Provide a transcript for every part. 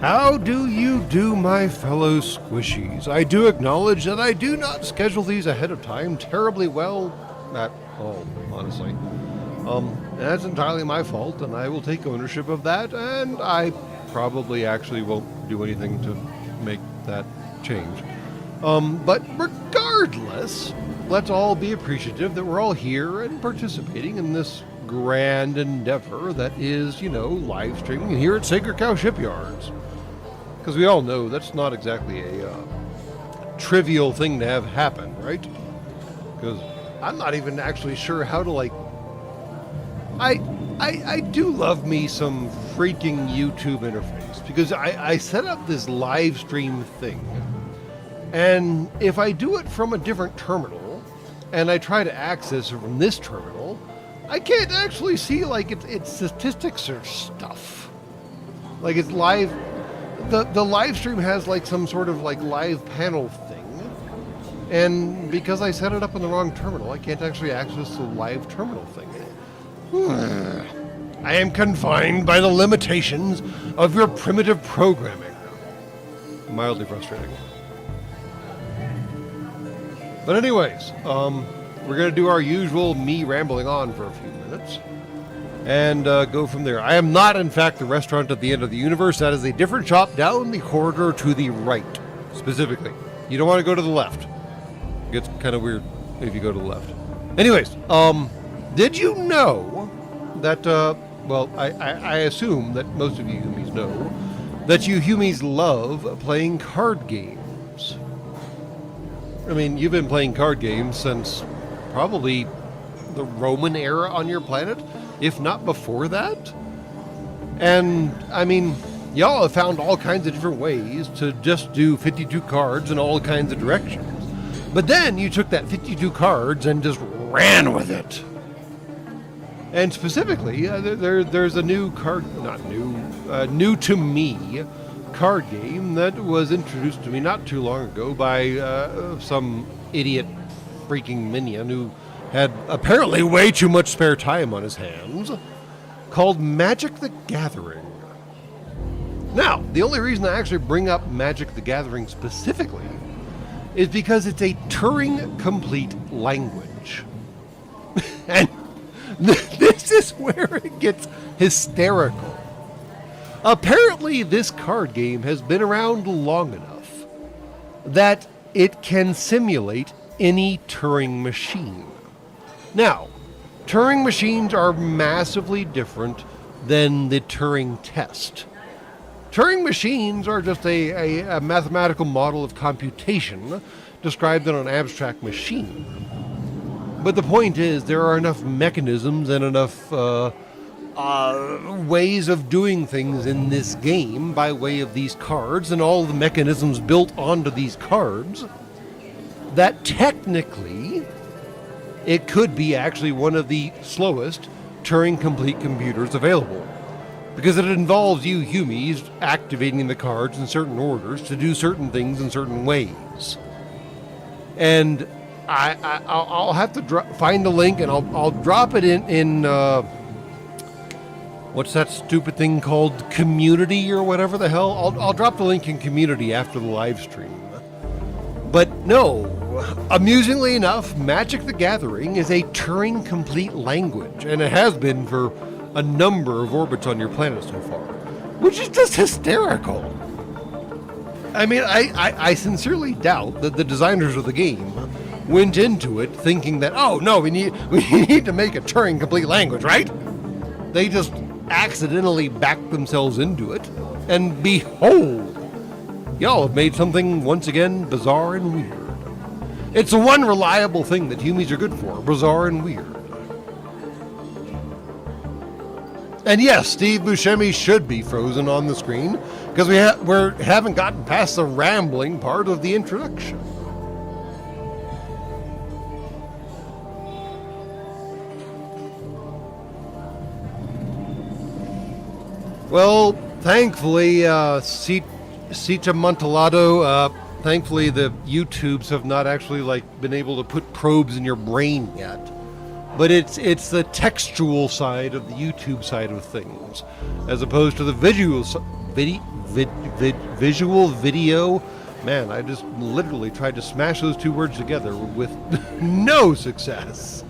How do you do, my fellow squishies? I do acknowledge that I do not schedule these ahead of time terribly well at all, honestly. That's entirely my fault, and I will take ownership of that, and I probably actually won't do anything to make that change. But regardless, let's all be appreciative that we're all here and participating in this grand endeavor that is, live streaming here at Sacred Cow Shipyards. Because we all know that's not exactly a trivial thing to have happen, right? Because I'm not even actually sure how to, I do love me some freaking YouTube interface, because I set up this live stream thing, and if I do it from a different terminal, and I try to access it from this terminal, I can't actually see, its statistics or stuff. It's live. The live stream has some sort of live panel thing, and because I set it up on the wrong terminal, I can't actually access the live terminal thing. I am confined by the limitations of your primitive programming. Mildly frustrating. But anyways, we're going to do our usual me rambling on for a few minutes and go from there. I am not, in fact, the restaurant at the end of the universe. That is a different shop down the corridor to the right, specifically. You don't want to go to the left. It gets kind of weird if you go to the left. Anyways, did you know that, I assume that most of you humies know that you humies love playing card games. I mean, you've been playing card games since probably the Roman era on your planet, if not before that. And, I mean, y'all have found all kinds of different ways to just do 52 cards in all kinds of directions. But then you took that 52 cards and just ran with it. And specifically, there's a new new to me card game that was introduced to me not too long ago by some idiot freaking minion who had apparently way too much spare time on his hands, called Magic the Gathering. Now, the only reason I actually bring up Magic the Gathering specifically is because it's a Turing-complete language. And this is where it gets hysterical. Apparently, this card game has been around long enough that it can simulate any Turing machine. Now, Turing machines are massively different than the Turing test. Turing machines are just a mathematical model of computation described in an abstract machine. But the point is, there are enough mechanisms and enough ways of doing things in this game by way of these cards and all the mechanisms built onto these cards that technically it could be actually one of the slowest Turing-complete computers available, because it involves you humies activating the cards in certain orders to do certain things in certain ways. And I'll have to find the link, and I'll drop it in what's that stupid thing called, Community or whatever the hell. I'll drop the link in Community after the live stream. But no, amusingly enough, Magic the Gathering is a Turing-complete language, and it has been for a number of orbits on your planet so far, which is just hysterical. I mean, I sincerely doubt that the designers of the game went into it thinking that, oh no, we need to make a Turing-complete language, right? They just accidentally backed themselves into it, and behold, y'all have made something once again bizarre and weird. It's the one reliable thing that humies are good for, bizarre and weird. And yes, Steve Buscemi should be frozen on the screen, because we haven't gotten past the rambling part of the introduction. Well, thankfully, Sita Montalado, thankfully the YouTubes have not actually been able to put probes in your brain yet. But it's the textual side of the YouTube side of things, as opposed to the visual visual video. Man, I just literally tried to smash those two words together with no success.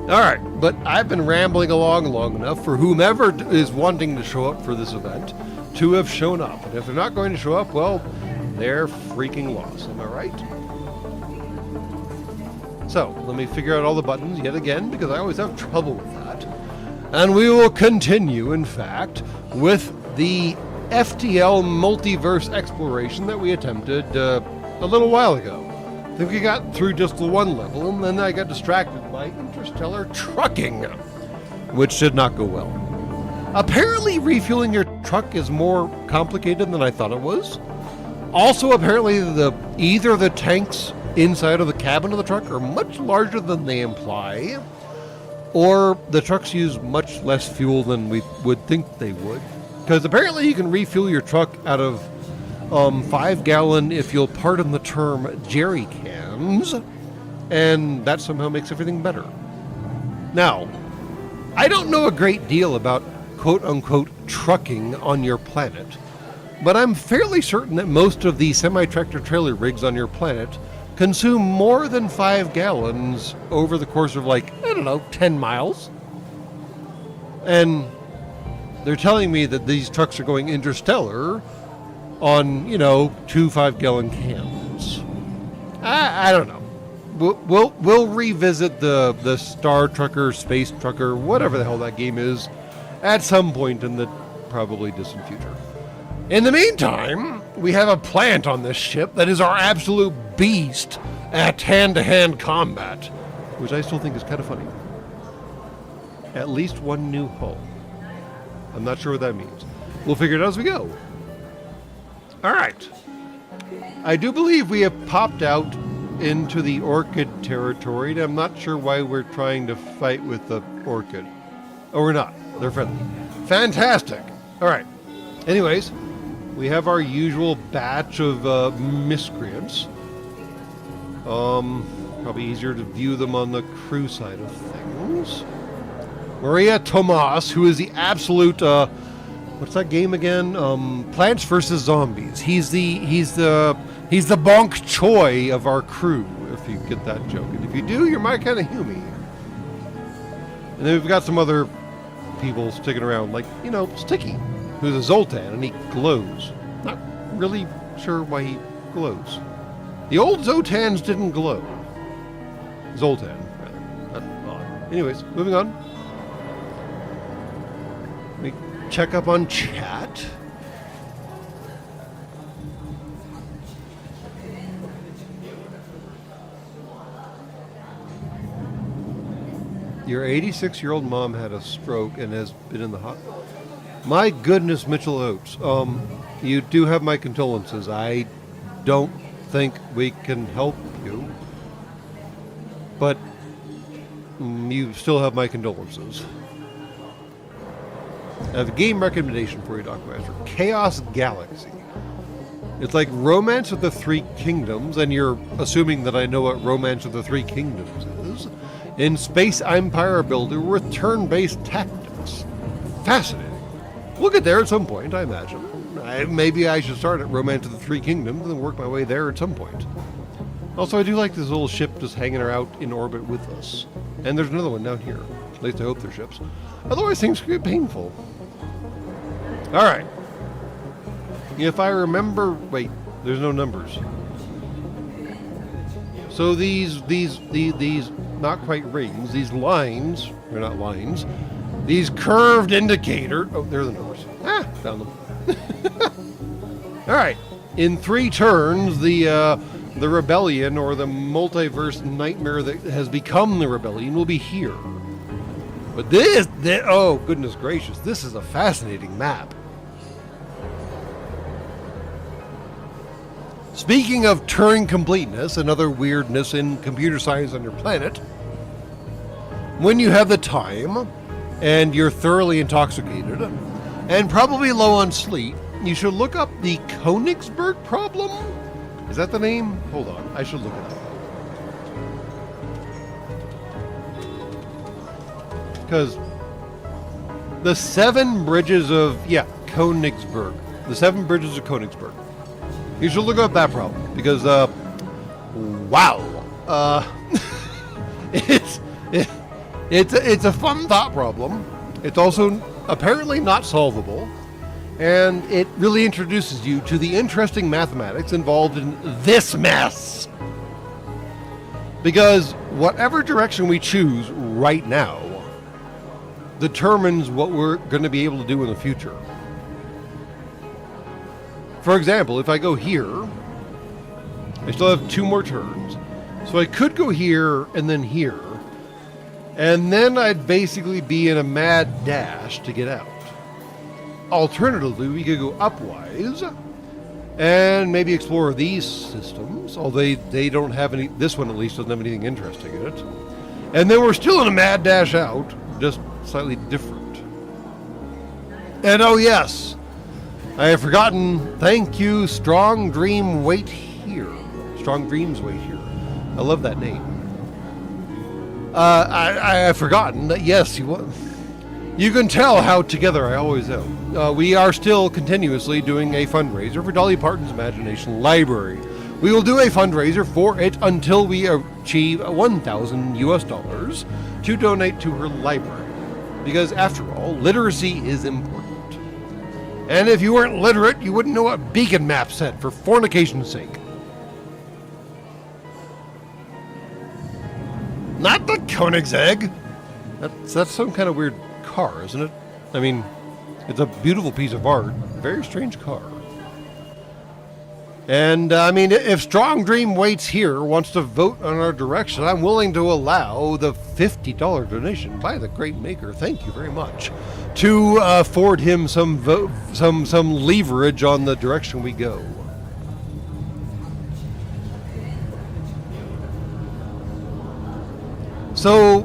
All right, but I've been rambling along long enough for whomever is wanting to show up for this event to have shown up. And if they're not going to show up, well, they're freaking lost. Am I right? So, let me figure out all the buttons yet again, because I always have trouble with that. And we will continue, in fact, with the FTL multiverse exploration that we attempted a little while ago. I think we got through just the one level, and then I got distracted by interstellar trucking, which did not go well. Apparently, refueling your truck is more complicated than I thought it was. Also, apparently, either the tanks inside of the cabin of the truck are much larger than they imply, or the trucks use much less fuel than we would think they would. Because apparently you can refuel your truck out of 5-gallon, if you'll pardon the term, jerry cans, and that somehow makes everything better. Now, I don't know a great deal about quote-unquote trucking on your planet, but I'm fairly certain that most of the semi-tractor trailer rigs on your planet consume more than 5 gallons over the course of, like, I don't know, 10 miles. And they're telling me that these trucks are going interstellar on, 2 5-gallon cans. I don't know. We'll revisit the Star Trucker, Space Trucker, whatever the hell that game is, at some point in the probably distant future. In the meantime, we have a plant on this ship that is our absolute beast at hand-to-hand combat, which I still think is kind of funny. At least one new hull. I'm not sure what that means. We'll figure it out as we go. All right. I do believe we have popped out into the Orchid territory, and I'm not sure why we're trying to fight with the Orchid. Oh, we're not. They're friendly. Fantastic. All right. Anyways, we have our usual batch of miscreants. Probably easier to view them on the crew side of things. Maria Tomas, who is the absolute, what's that game again? Plants vs. Zombies. He's the bonk choy of our crew, if you get that joke. And if you do, you're my kind of humie. And then we've got some other people sticking around, like, Sticky, who's a Zoltan, and he glows. Not really sure why he glows. The old Zoltans didn't glow. Zoltan, rather. Not odd. Anyways, moving on. Let me check up on chat. Your 86-year-old mom had a stroke and has been in the hospital. My goodness, Mitchell Oates. You do have my condolences. I don't think we can help you, but you still have my condolences. I have a game recommendation for you, Doc Master. Chaos Galaxy. It's like Romance of the Three Kingdoms, and you're assuming that I know what Romance of the Three Kingdoms is. In Space Empire Builder with turn-based tactics. Fascinating. We'll get there at some point, I imagine. Maybe I should start at Romance of the Three Kingdoms and then work my way there at some point. Also, I do like this little ship just hanging out in orbit with us. And there's another one down here. At least I hope they're ships. Otherwise, things could get painful. Alright. If I remember... Wait, there's no numbers. So these not quite rings, these lines, they're not lines, these curved indicator, oh, there are the numbers. Ah, found them. All right, in 3 turns, the rebellion, or the multiverse nightmare that has become the rebellion, will be here. But this, oh goodness gracious, this is a fascinating map. Speaking of Turing completeness and other weirdness in computer science on your planet, when you have the time and you're thoroughly intoxicated and probably low on sleep, you should look up the Königsberg problem. Is that the name? Hold on, I should look it up. Because The 7 bridges of, Königsberg. The 7 bridges of Königsberg. You should look up that problem because, wow. It's a fun thought problem. It's also apparently not solvable. And it really introduces you to the interesting mathematics involved in this mess. Because whatever direction we choose right now determines what we're going to be able to do in the future. For example, if I go here, I still have 2 more turns. So I could go here and then here. And then I'd basically be in a mad dash to get out. Alternatively, we could go upwise and maybe explore these systems, although they don't have any, this one at least doesn't have anything interesting in it. And then we're still in a mad dash out, just slightly different. And oh yes, I have forgotten, thank you, Strong Dream Wait Here. Strong Dreams Wait Here. I love that name. I have forgotten that, yes, you can tell how together I always am. We are still continuously doing a fundraiser for Dolly Parton's Imagination Library. We will do a fundraiser for it until we achieve $1,000 to donate to her library. Because after all, literacy is important. And if you weren't literate, you wouldn't know what beacon map said, for fornication's sake. Not the Koenigsegg! That's some kind of weird car, isn't it? I mean, it's a beautiful piece of art. Very strange car. And, I mean, if Strong Dream Waits Here wants to vote on our direction, I'm willing to allow the $50 donation by the great maker, thank you very much, to afford him some leverage on the direction we go. So,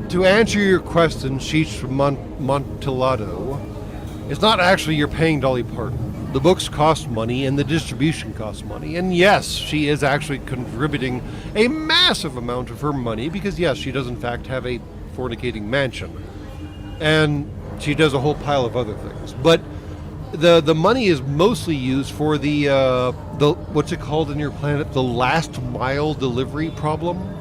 to answer your question, Sheech Montellado, it's not actually you're paying Dolly Parton. The books cost money and the distribution costs money. And yes, she is actually contributing a massive amount of her money because yes, she does in fact have a fornicating mansion. And she does a whole pile of other things. But the money is mostly used for the what's it called in your planet? The last mile delivery problem.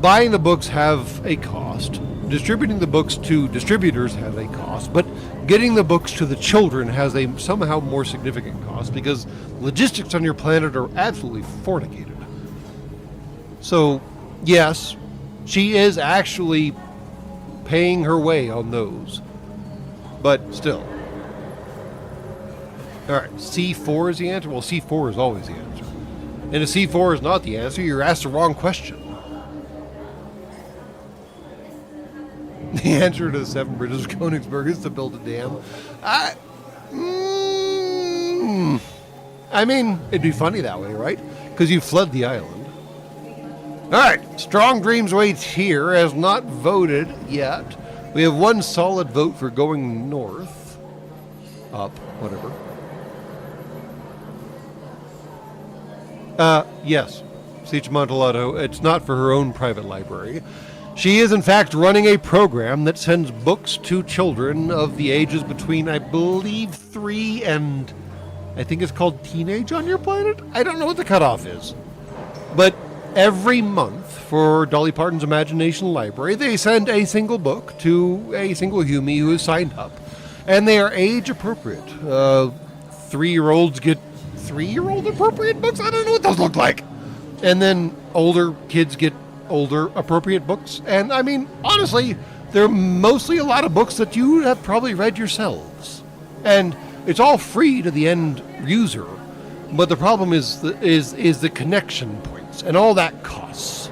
Buying the books have a cost. Distributing the books to distributors has a cost, but getting the books to the children has a somehow more significant cost because logistics on your planet are absolutely fornicated. So, yes, she is actually paying her way on those, but still. Alright, C4 is the answer? Well, C4 is always the answer. And if C4 is not the answer, you're asked the wrong question. The answer to the 7 bridges of Königsberg is to build a dam. I mean, it'd be funny that way, right? Because you fled the island. Alright, Strong Dreams Waits Here has not voted yet. We have 1 solid vote for going north. Up, whatever. Yes, Sheech Montellado, it's not for her own private library. She is, in fact, running a program that sends books to children of the ages between, I believe, 3 and, I think it's called teenage on your planet? I don't know what the cutoff is. But every month for Dolly Parton's Imagination Library, they send a single book to a single humie who is signed up. And they are age appropriate. 3-year-olds get 3-year-old appropriate books? I don't know what those look like. And then older kids get older appropriate books. And I mean, honestly, they're mostly a lot of books that you have probably read yourselves. And it's all free to the end user. But the problem is the connection points, and all that costs.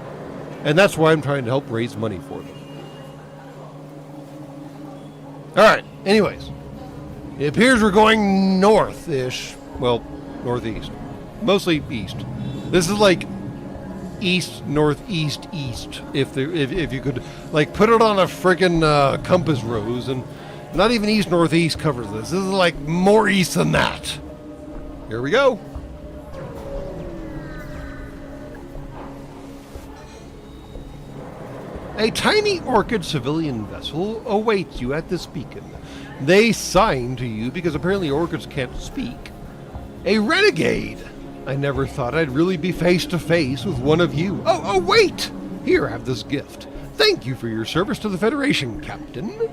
And that's why I'm trying to help raise money for them. Alright, anyways. It appears we're going north-ish. Well, northeast. Mostly east. This is like east, northeast, east. If you could, like, put it on a friggin' compass rose, and not even east, northeast covers this. This is like more east than that. Here we go. A tiny Orchid civilian vessel awaits you at this beacon. They sign to you because apparently Orchids can't speak. A renegade! I never thought I'd really be face to face with one of you. Oh, wait! Here, have this gift. Thank you for your service to the Federation, Captain.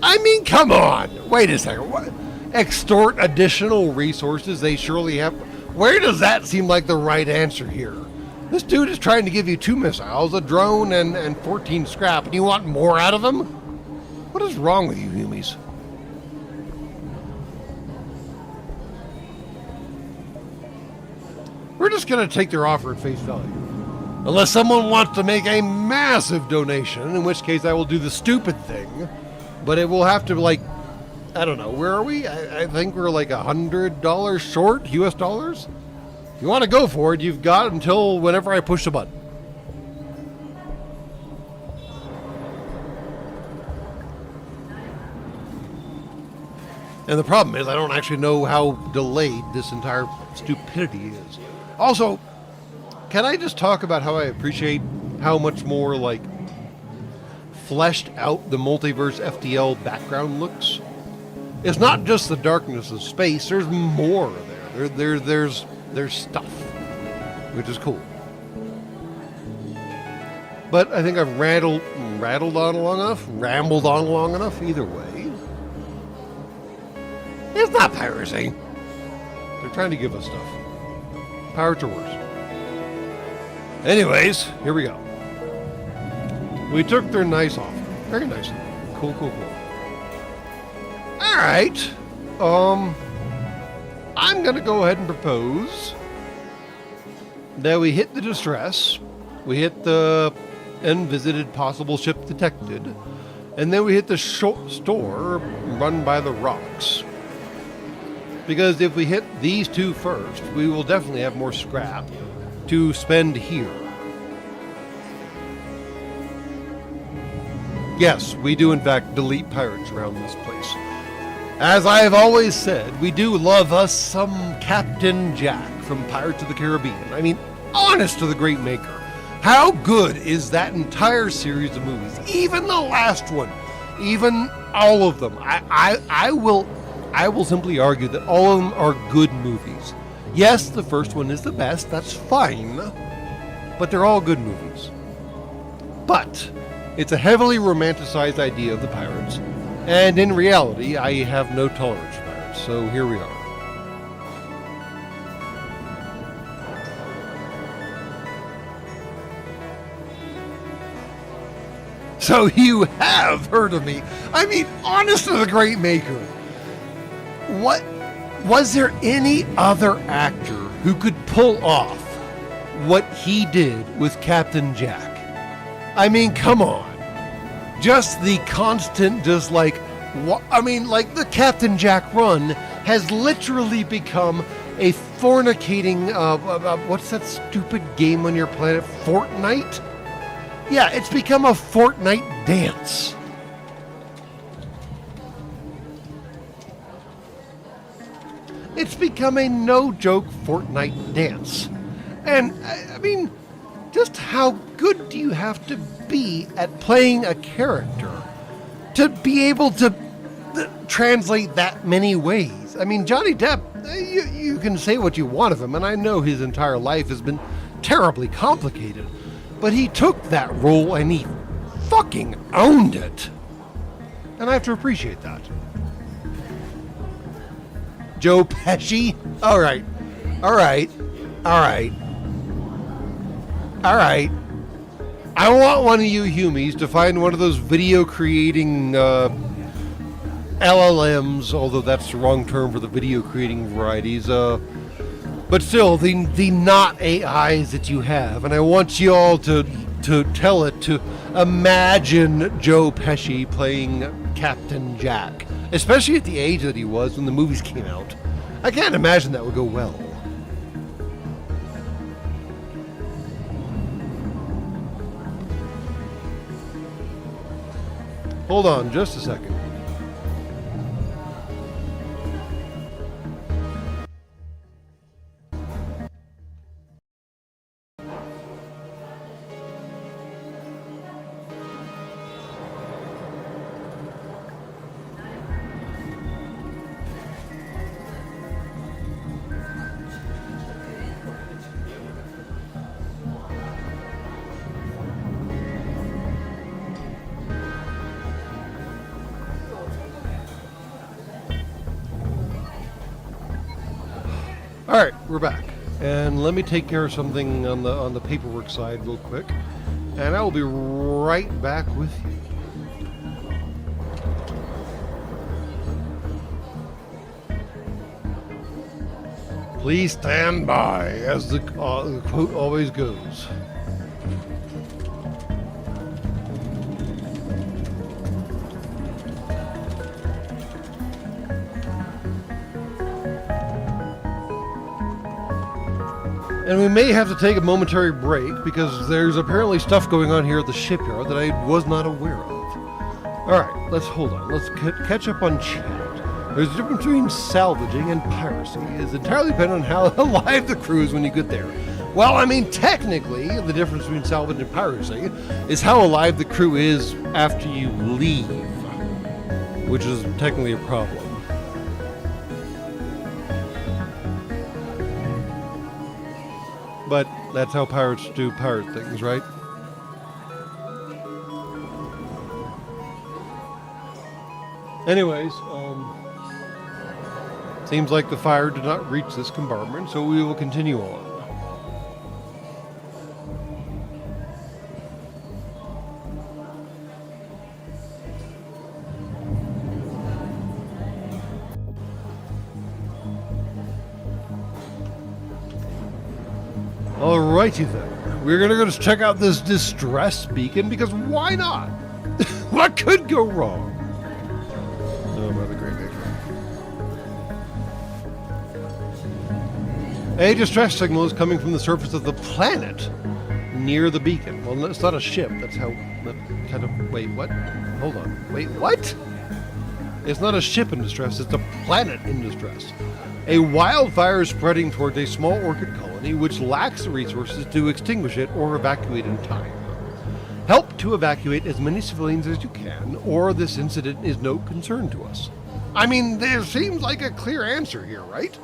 I mean, come on! Wait a second. What? Extort additional resources they surely have. Where does that seem like the right answer here? This dude is trying to give you 2 missiles, a drone, and 14 scrap, and you want more out of him? What is wrong with you, humies? We're just going to take their offer at face value. Unless someone wants to make a massive donation, in which case I will do the stupid thing. But it will have to, like, I don't know, where are we? I think we're like $100 short, US dollars? If you want to go for it, you've got until whenever I push the button. And the problem is I don't actually know how delayed this entire stupidity is. Also, can I just talk about how I appreciate how much more, like, fleshed out the multiverse FTL background looks? It's not just the darkness of space. There's more there. There's stuff, which is cool. But I think I've rambled on long enough. Either way, it's not piracy. They're trying to give us stuff. Pirates are worse. Anyways, here we go. We took their nice offer. Very nice. Cool. Alright, I'm going to go ahead and propose that we hit the distress, we hit the unvisited possible ship detected, and then we hit the store run by the rocks. Because if we hit these 2 first, we will definitely have more scrap to spend here. Yes, we do in fact delete pirates around this place. As I have always said, we do love us some Captain Jack from Pirates of the Caribbean. I mean, honest to the great maker. How good is that entire series of movies? Even the last one. Even all of them. I will simply argue that all of them are good movies. Yes, the first one is the best. That's fine. But they're all good movies. But it's a heavily romanticized idea of the pirates. And in reality, I have no tolerance for pirates, so here we are. So you have heard of me. I mean, honest to the great maker. What was there any other actor who could pull off what he did with Captain Jack? I mean, come on. Just the constant, just like, like the Captain Jack run has literally become a fornicating, what's that stupid game on your planet? Fortnite? Yeah, it's become a Fortnite dance. It's become a no-joke Fortnite dance. And, I mean, just how good do you have to be at playing a character to be able to translate that many ways? I mean, Johnny Depp, you can say what you want of him, and I know his entire life has been terribly complicated, but he took that role and he fucking owned it. And I have to appreciate that. Joe Pesci? All right. I want one of you humies to find one of those video creating LLMs, although that's the wrong term for the video creating varieties. But still, the not AIs that you have, and I want you all to tell it to imagine Joe Pesci playing Captain Jack, especially at the age that he was when the movies came out. I can't imagine that would go well. Hold on just a second. All right, we're back, and let me take care of something on the paperwork side real quick, and I will be right back with you. Please stand by, as the quote always goes. And we may have to take a momentary break because there's apparently stuff going on here at the shipyard that I was not aware of. Alright, let's hold on. Let's catch up on chat. There's a difference between salvaging and piracy. It's entirely dependent on how alive the crew is when you get there. Well, I mean, technically, the difference between salvage and piracy is how alive the crew is after you leave, which is technically a problem. But that's how pirates do pirate things, right? Anyways, seems like the fire did not reach this compartment, so we will continue on. Alrighty then. We're gonna go just check out this distress beacon because why not? What could go wrong? Oh, Mother Great Baker. A distress signal is coming from the surface of the planet near the beacon. Well, it's not a ship. That's how. Kind of. Wait, what? Hold on. Wait, what? It's not a ship in distress. It's a planet in distress. A wildfire is spreading towards a small orchid colony which lacks the resources to extinguish it or evacuate in time. Help to evacuate as many civilians as you can, or this incident is no concern to us. I mean, there seems like a clear answer here, right?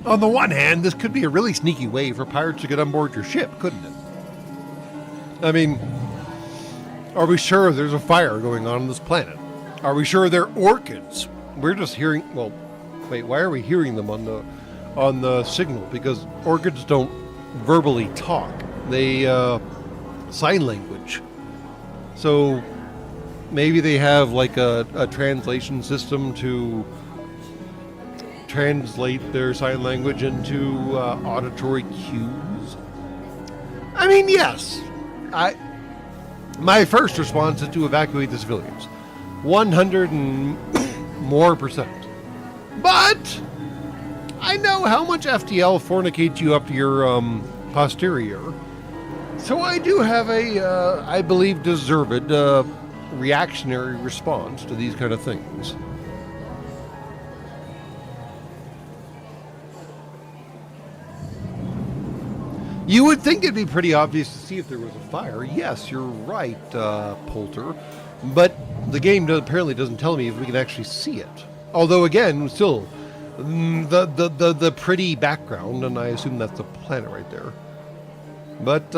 On the one hand, this could be a really sneaky way for pirates to get on board your ship, couldn't it? I mean, are we sure there's a fire going on this planet? Are we sure they're orchids? We're just hearing. Well, wait. Why are we hearing them on the signal? Because orchids don't verbally talk. They sign language. So maybe they have like a translation system to translate their sign language into auditory cues. I mean, yes. My first response is to evacuate the civilians. 100 and more %. But I know how much FTL fornicates you up to your posterior. So I do have a, I believe, deserved reactionary response to these kind of things. You would think it'd be pretty obvious to see if there was a fire. Yes, you're right, Poulter. But the game apparently doesn't tell me if we can actually see it. Although, again, still, the pretty background, and I assume that's the planet right there. But,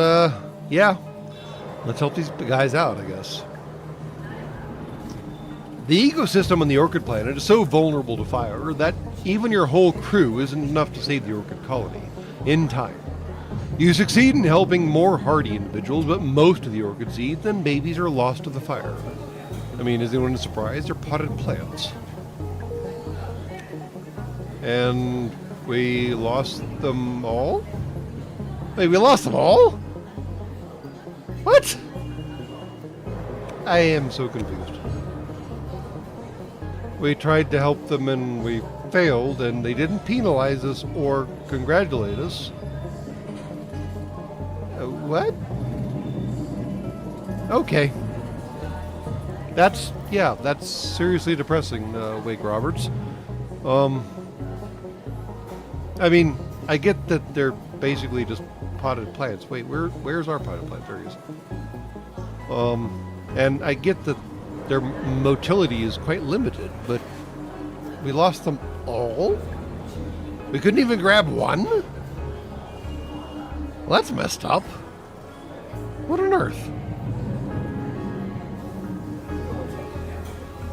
yeah, let's help these guys out, I guess. The ecosystem on the Orchid planet is so vulnerable to fire that even your whole crew isn't enough to save the Orchid colony in time. You succeed in helping more hardy individuals, but most of the orchid seeds and babies are lost to the fire. I mean, is anyone surprised? They're potted plants. And we lost them all? Wait, we lost them all? What? I am so confused. We tried to help them and we failed, and they didn't penalize us or congratulate us. What? Okay. That's seriously depressing, Wake Roberts. I mean, I get that they're basically just potted plants. Wait, where's our potted plant? There he is. And I get that their motility is quite limited, but we lost them all? We couldn't even grab one? Well, that's messed up. What on earth?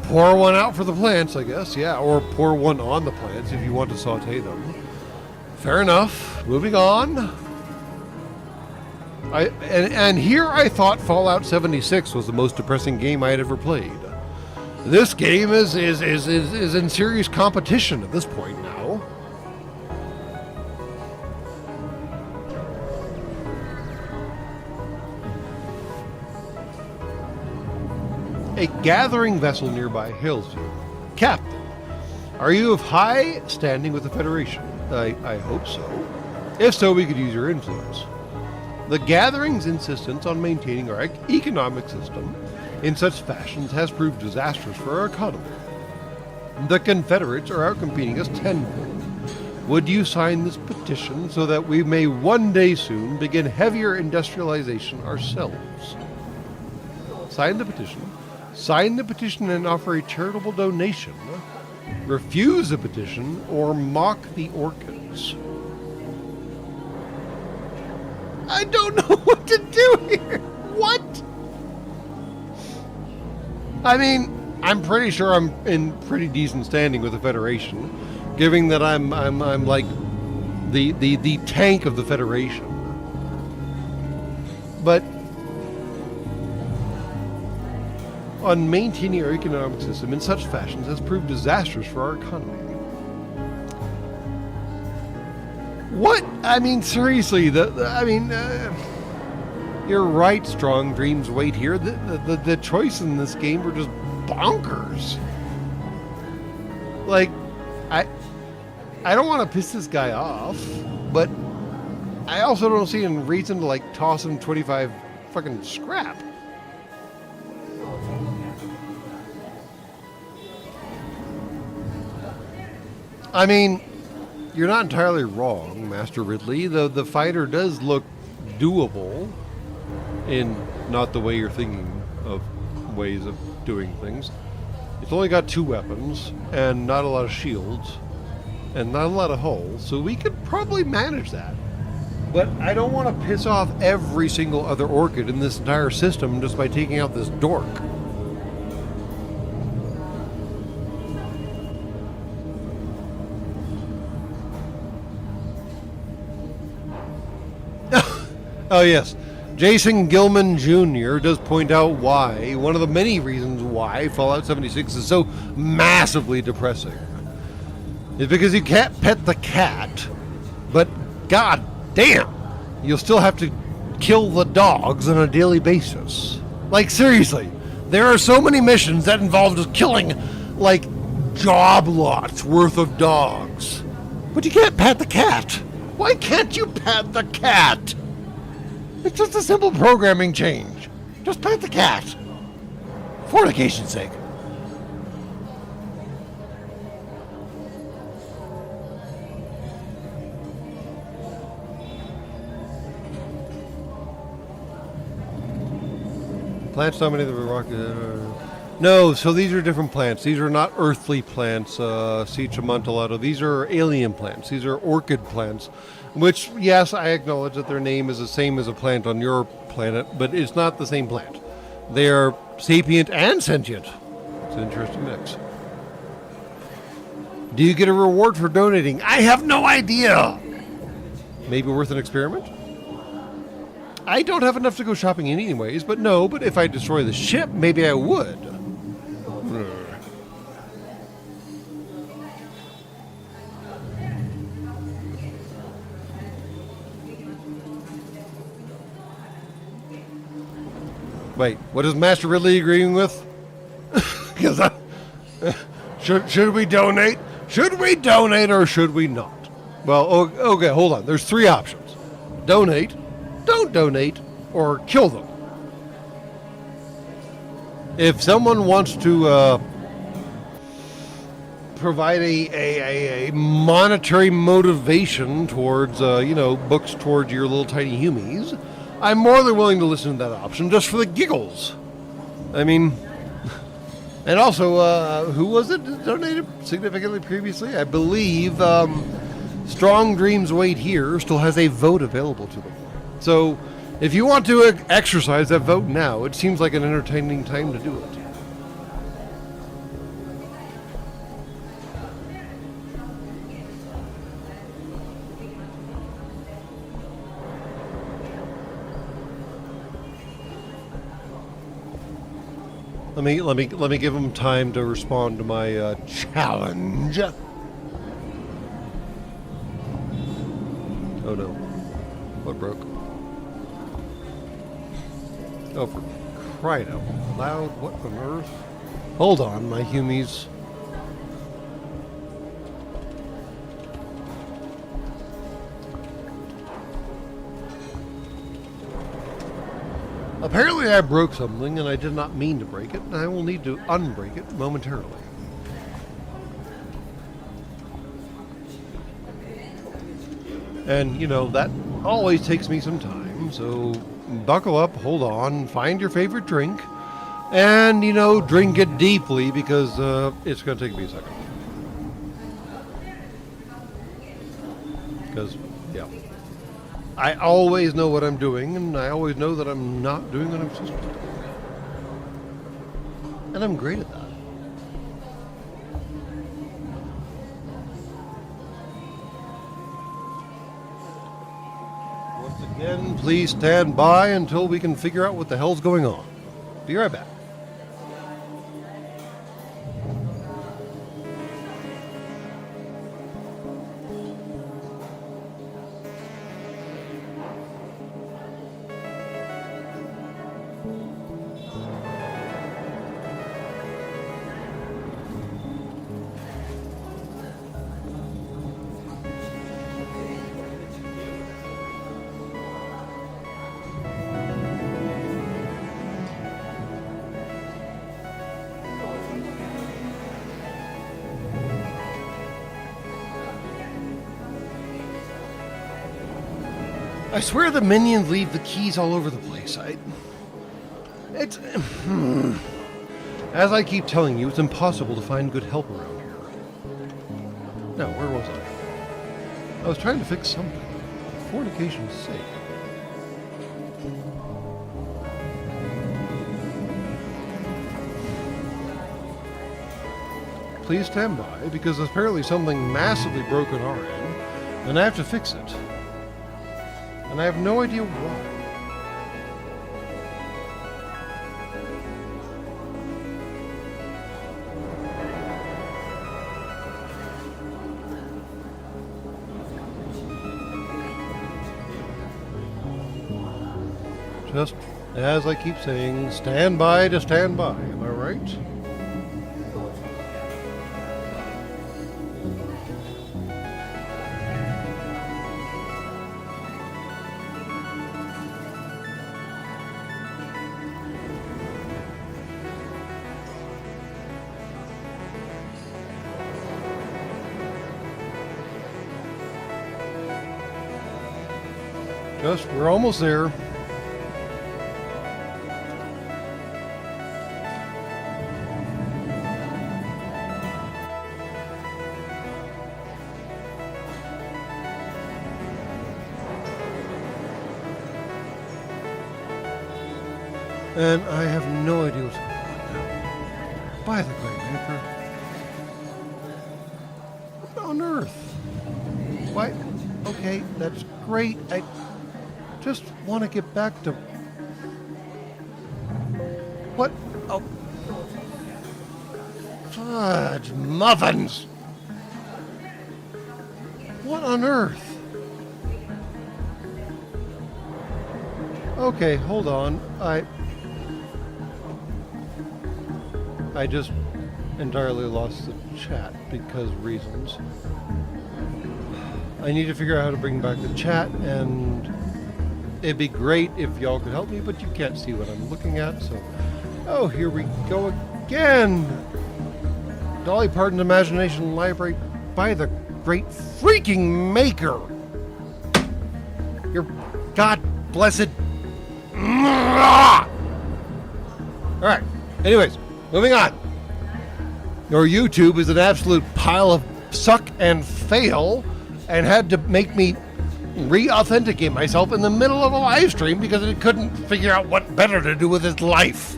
pour one out for the plants, I guess. Yeah, or pour one on the plants if you want to saute them. Fair enough. Moving on. And here I thought Fallout 76 was the most depressing game I had ever played. This game is in serious competition at this point now. A gathering vessel nearby hails you. Captain, are you of high standing with the Federation? I hope so. If so, we could use your influence. The gathering's insistence on maintaining our economic system in such fashions has proved disastrous for our economy. The Confederates are outcompeting us tenfold. Would you sign this petition so that we may one day soon begin heavier industrialization ourselves? Sign the petition. Sign the petition and offer a charitable donation. Refuse the petition or mock the Orchids. I don't know what to do here. What? I mean, I'm pretty sure I'm in pretty decent standing with the Federation, given that I'm like the tank of the Federation. But on maintaining our economic system in such fashions has proved disastrous for our economy. What? I mean, seriously, you're right, strong dreams wait here. The choice in this game were just bonkers. Like, I don't want to piss this guy off, but I also don't see any reason to, like, toss him 25 fucking scrap. I mean, you're not entirely wrong, Master Ridley. The fighter does look doable in not the way you're thinking of ways of doing things. It's only got 2 weapons and not a lot of shields and not a lot of hulls, so we could probably manage that. But I don't want to piss off every single other Orchid in this entire system just by taking out this dork. Oh yes, Jason Gilman Jr. does point out why, one of the many reasons why Fallout 76 is so massively depressing is because you can't pet the cat, but god damn, you'll still have to kill the dogs on a daily basis. Like, seriously, there are so many missions that involve just killing, like, job lots worth of dogs. But you can't pat the cat. Why can't you pat the cat? It's just a simple programming change. Just pat the cat. For occasion's sake. Plants dominate the rocket. No, so these are different plants. These are not earthly plants, Siege Amontillado. These are alien plants. These are orchid plants. Which, yes, I acknowledge that their name is the same as a plant on your planet, but it's not the same plant. They are sapient and sentient. It's an interesting mix. Do you get a reward for donating? I have no idea! Maybe worth an experiment? I don't have enough to go shopping in anyways, but if I destroy the ship, maybe I would. Wait, what is Master Ridley agreeing with? Because should we donate? Should we donate or should we not? Well, okay, hold on. There's 3 options. Donate, don't donate, or kill them. If someone wants to provide a monetary motivation towards, books towards your little tiny humies, I'm more than willing to listen to that option just for the giggles. I mean, and also, who was it that donated significantly previously? I believe Strong Dreams Wait Here still has a vote available to them. So, if you want to exercise that vote now, it seems like an entertaining time to do it. Let me give him time to respond to my challenge. Oh no. What broke? Oh, for crying out loud, what on earth? Hold on, my humies. Apparently I broke something and I did not mean to break it, and I will need to unbreak it momentarily. And, you know, that always takes me some time, so buckle up, hold on, find your favorite drink, and, you know, drink it deeply because it's going to take me a second. Because, yeah. I always know what I'm doing, and I always know that I'm not doing what I'm supposed to do. And I'm great at that. Once again, please stand by until we can figure out what the hell's going on. Be right back. I swear the minions leave the keys all over the place. It's as I keep telling you, it's impossible to find good help around here. Now, where was I? I was trying to fix something. For fornication's sake. Please stand by, because there's apparently something massively broken on our end, and I have to fix it. And I have no idea why. Just as I keep saying, stand by to stand by, am I right? We're almost there. And I have no idea what's going on now. By the great maker. What on earth? Why? Okay, that's great. I just want to get back to... What? Oh. Fudge muffins! What on earth? Okay, hold on. I just entirely lost the chat because reasons. I need to figure out how to bring back the chat, and it'd be great if y'all could help me, but you can't see what I'm looking at, so... Oh, here we go again! Dolly Parton's Imagination Library by the great freaking maker! Your God-blessed... Alright, anyways, moving on. Your YouTube is an absolute pile of suck and fail, and had to make me re-authenticate myself in the middle of a live stream because it couldn't figure out what better to do with its life.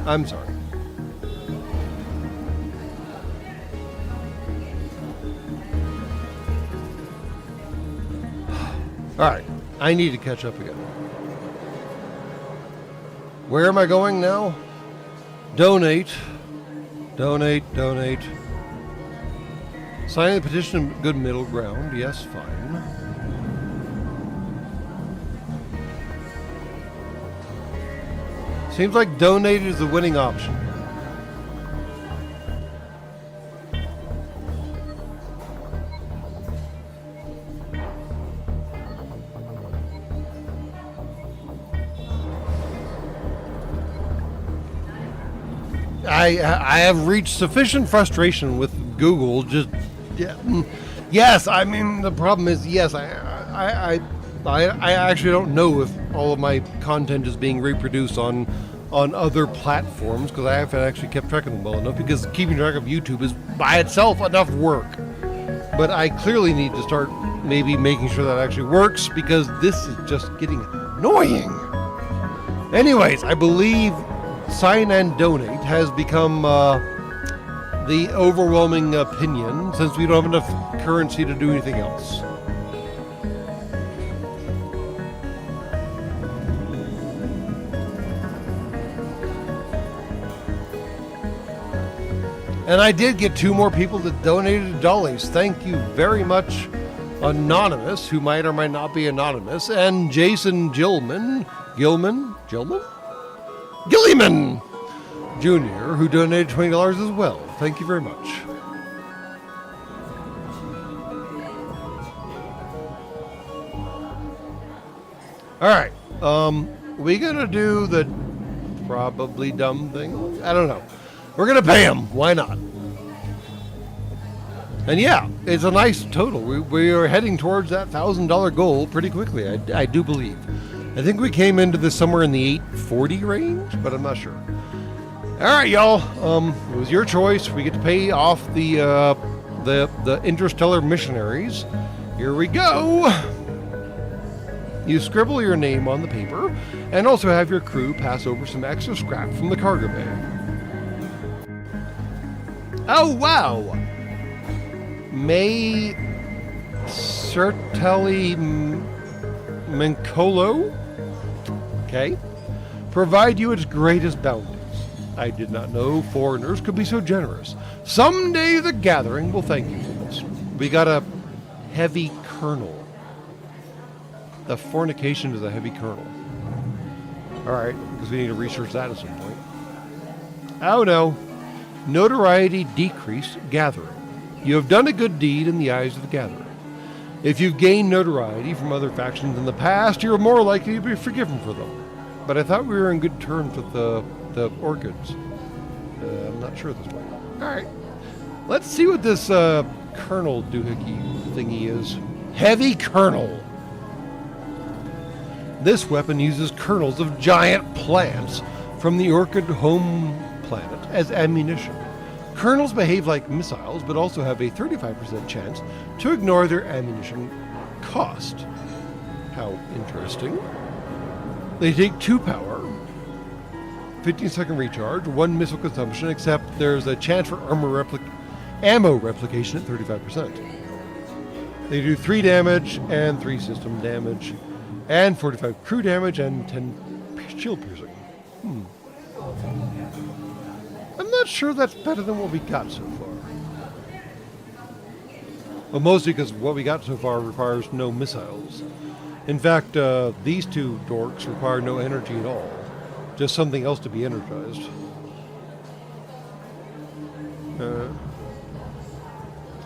I'm sorry. Alright, I need to catch up again. Where am I going now? Donate. Donate, donate. Signing the petition, good middle ground. Yes, fine. Seems like donate is the winning option. I have reached sufficient frustration with Google. Just yes, I mean the problem is yes, I actually don't know if all of my content is being reproduced on other platforms because I haven't actually kept track of them well enough, because keeping track of YouTube is by itself enough work. But I clearly need to start maybe making sure that actually works, because this is just getting annoying. Anyways, I believe sign and donate has become the overwhelming opinion, since we don't have enough currency to do anything else. And I did get 2 more people that donated to Dolly's. Thank you very much, Anonymous, who might or might not be anonymous, and Jason Gilliman Jr., who donated $20 as well. Thank you very much. All right, we gonna do the probably dumb thing? I don't know. We're gonna pay him. Why not? And yeah, it's a nice total. We are heading towards that $1,000 goal pretty quickly. I do believe. I think we came into this somewhere in the 840 range, but I'm not sure. All right, y'all. It was your choice. We get to pay off the interstellar missionaries. Here we go. You scribble your name on the paper, and also have your crew pass over some extra scrap from the cargo bay. Oh wow! May Sertelli Mencolo, okay, provide you its greatest bounties. I did not know foreigners could be so generous. Someday the gathering will thank you for this. We got a heavy kernel. The fornication is a heavy kernel. Alright, because we need to research that at some point. Oh no. Notoriety decreased gathering. You have done a good deed in the eyes of the gathering. If you've gained notoriety from other factions in the past, you're more likely to be forgiven for them. But I thought we were in good terms with the Orchids. I'm not sure at this point. Alright. Let's see what this kernel doohickey thingy is. Heavy kernel. This weapon uses kernels of giant plants from the Orchid home planet as ammunition. Kernels behave like missiles, but also have a 35% chance to ignore their ammunition cost. How interesting. They take 2 power, 15-second recharge, 1 missile consumption, except there's a chance for ammo replication at 35%. They do 3 damage and 3 system damage, and 45 crew damage and 10 shield piercing. I'm not sure that's better than what we got so far. Well, mostly because what we got so far requires no missiles. In fact, these 2 dorks require no energy at all. Just something else to be energized.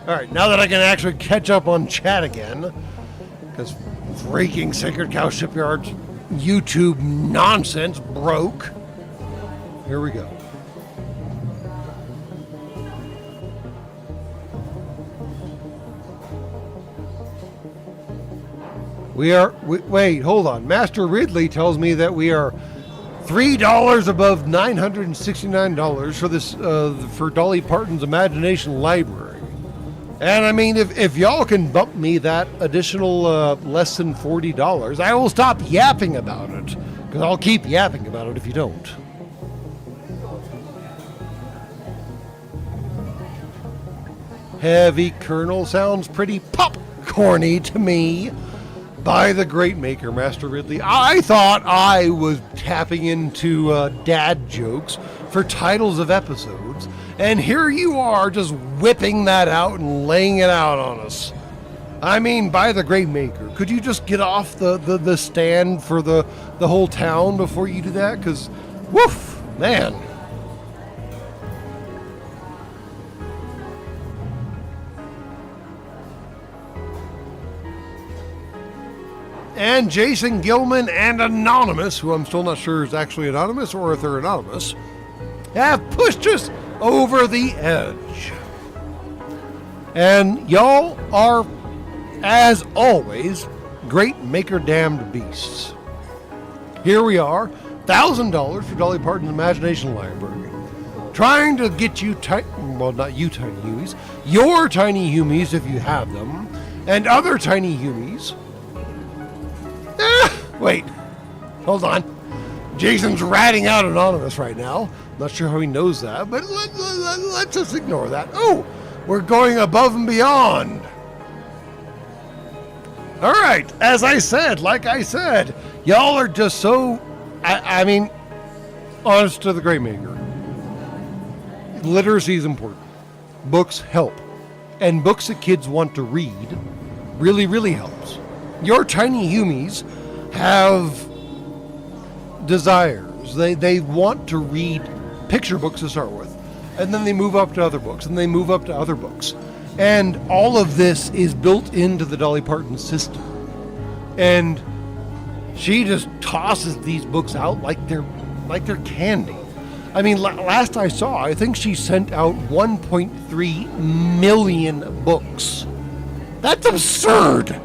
Alright, now that I can actually catch up on chat again, because freaking Sacred Cow Shipyards YouTube nonsense broke. Here we go. Wait, hold on. Master Ridley tells me that we are $3 above $969 for this for Dolly Parton's Imagination Library. And I mean, if y'all can bump me that additional less than $40, I will stop yapping about it. Because I'll keep yapping about it if you don't. Heavy kernel sounds pretty popcorny to me. by the great maker, Master Ridley. I thought I was tapping into dad jokes for titles of episodes, and here you are just whipping that out and laying it out on us. I mean, by the great maker, could you just get off the stand for the whole town before you do that? Because, woof, man. And Jason Gilman and Anonymous, who I'm still not sure is actually anonymous or if they're anonymous, have pushed us over the edge. And y'all are, as always, great maker-damned beasts. Here we are, $1,000 for Dolly Parton's Imagination Library. Trying to get you, well, not you tiny humies, your tiny humies if you have them, and other tiny humies. Wait, hold on. Jason's ratting out Anonymous right now. Not sure how he knows that, but let's just ignore that. Oh, we're going above and beyond. All right, as I said, like I said, y'all are just so, I mean, honest to the great maker. Literacy is important. Books help. And books that kids want to read really, really helps. Your tiny humies have desires. They want to read picture books to start with. And then they move up to other books. And they move up to other books. And all of this is built into the Dolly Parton system. And she just tosses these books out like they're candy. I mean, last I saw, I think she sent out 1.3 million books. That's absurd.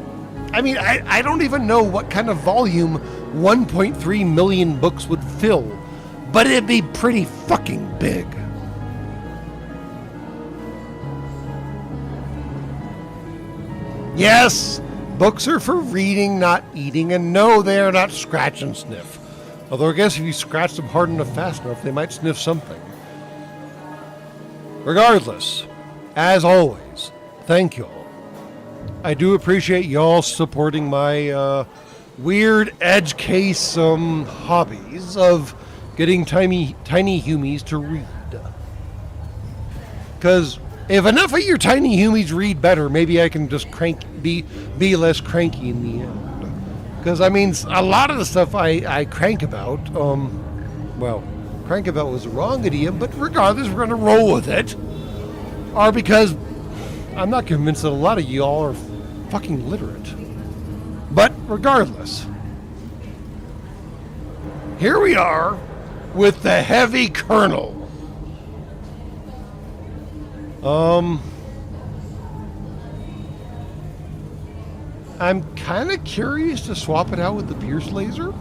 I mean, I don't even know what kind of volume 1.3 million books would fill, but it'd be pretty fucking big. Yes, books are for reading, not eating, and no, they are not scratch and sniff. Although I guess if you scratch them hard enough, fast enough, they might sniff something. Regardless, as always, thank y'all. I do appreciate y'all supporting my weird edge case hobbies of getting tiny humies to read. Because if enough of your tiny humies read better, maybe I can just be less cranky in the end. Because I mean, a lot of the stuff I crank about, well, crank about was the wrong idiom, but regardless, we're going to roll with it. Are because I'm not convinced that a lot of y'all are fucking literate. But regardless, here we are with the heavy kernel. I'm kind of curious to swap it out with the Pierce laser.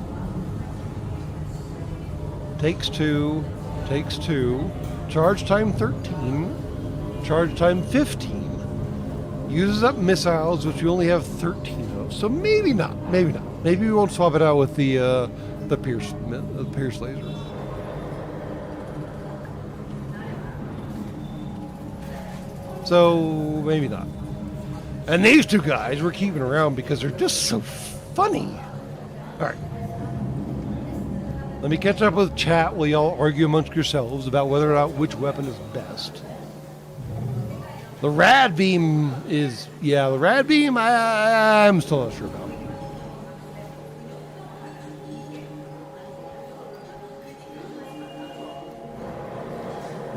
Takes two. Charge time 13. Charge time 15. Uses up missiles, which you only have 13 of. So maybe not. Maybe we won't swap it out with the Pierce laser. So maybe not. And these two guys we're keeping around because they're just so funny. All right. Let me catch up with chat while y'all argue amongst yourselves about whether or not which weapon is best. The rad beam is, the rad beam I'm still not sure about.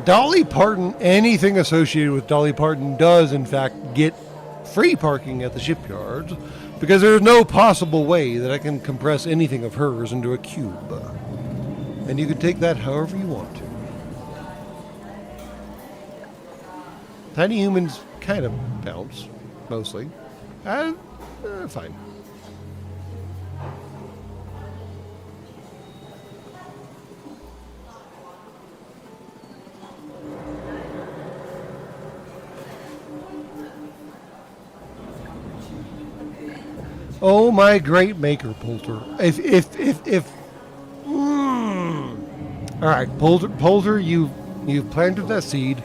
Dolly Parton, anything associated with Dolly Parton does in fact get free parking at the Shipyards because there's no possible way that I can compress anything of hers into a cube. And you can take that however you want to. Tiny humans kind of bounce, mostly. Fine. Oh my great maker, Poulter. All right, Poulter, you've planted that seed.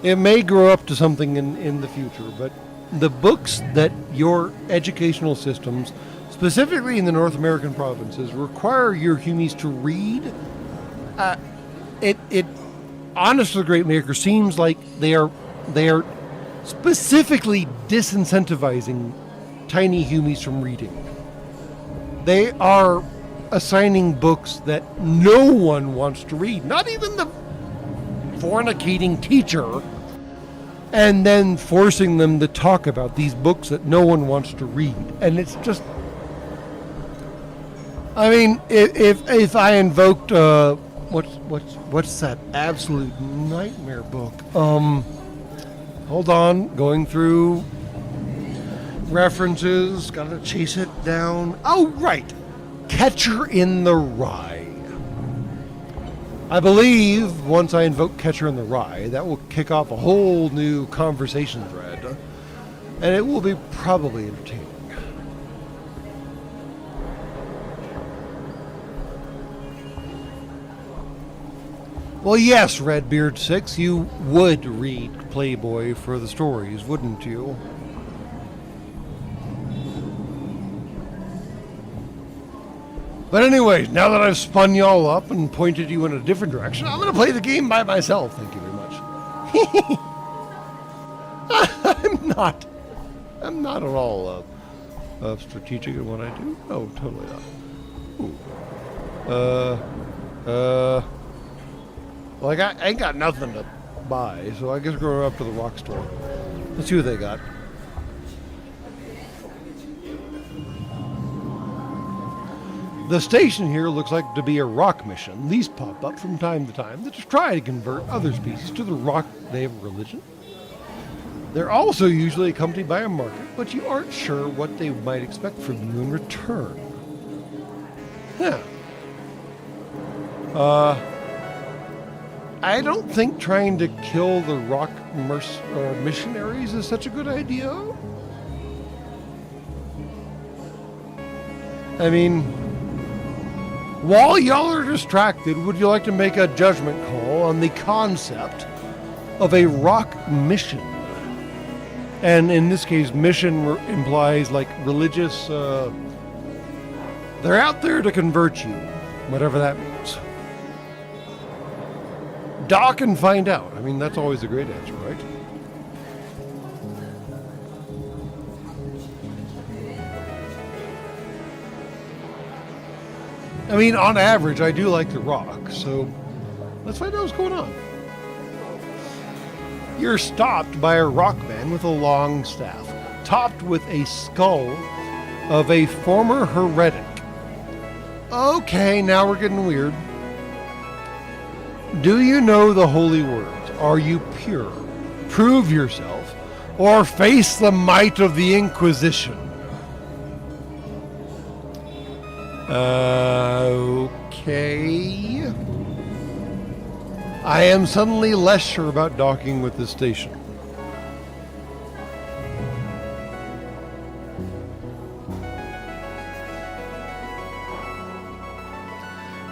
It may grow up to something in the future, but the books that your educational systems specifically in the North American provinces, require your humies to read. It honest to the Great Maker seems like they are specifically disincentivizing tiny humies from reading. They are assigning books that no one wants to read, not even the fornicating teacher, and then forcing them to talk about these books that no one wants to read. And it's just, I mean, if I invoked what's that absolute nightmare book? Hold on, going through references, gotta chase it down. Oh, right, Catcher in the Rye. I believe once I invoke Catcher in the Rye, that will kick off a whole new conversation thread, and it will be probably entertaining. Well, yes, Redbeard6, you would read Playboy for the stories, wouldn't you? But anyways, now that I've spun y'all up and pointed you in a different direction, I'm going to play the game by myself. Thank you very much. I'm not at all strategic in what I do. Oh, totally not. Well, I ain't got nothing to buy, so I guess we're going up to the rock store. Let's see what they got. The station here looks like to be a rock mission. These pop up from time to time that just try to convert other species to the rock they have religion. They're also usually accompanied by a market, but you aren't sure what they might expect from you in return. Yeah. I don't think trying to kill the rock missionaries is such a good idea. I mean, while y'all are distracted, would you like to make a judgment call on the concept of a rock mission? And in this case, mission implies like religious, they're out there to convert you, whatever that means. Dock and find out. I mean, that's always a great answer, right? I mean, on average, I do like the rock, so let's find out what's going on. You're stopped by a rock man with a long staff, topped with a skull of a former heretic. Okay, now we're getting weird. Do you know the holy words? Are you pure? Prove yourself, or face the might of the Inquisition. Okay. I am suddenly less sure about docking with this station.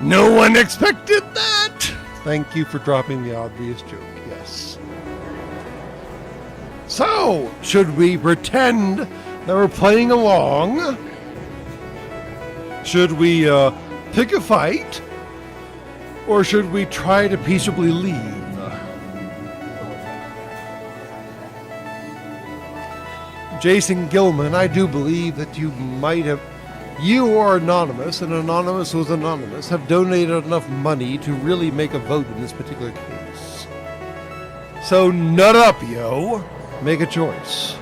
No one expected that! Thank you for dropping the obvious joke, yes. So, should we pretend that we're playing along? Should we pick a fight? Or should we try to peaceably leave? Jason Gilman, I do believe that you are anonymous, and anonymous was anonymous, have donated enough money to really make a vote in this particular case. So nut up, yo. Make a choice.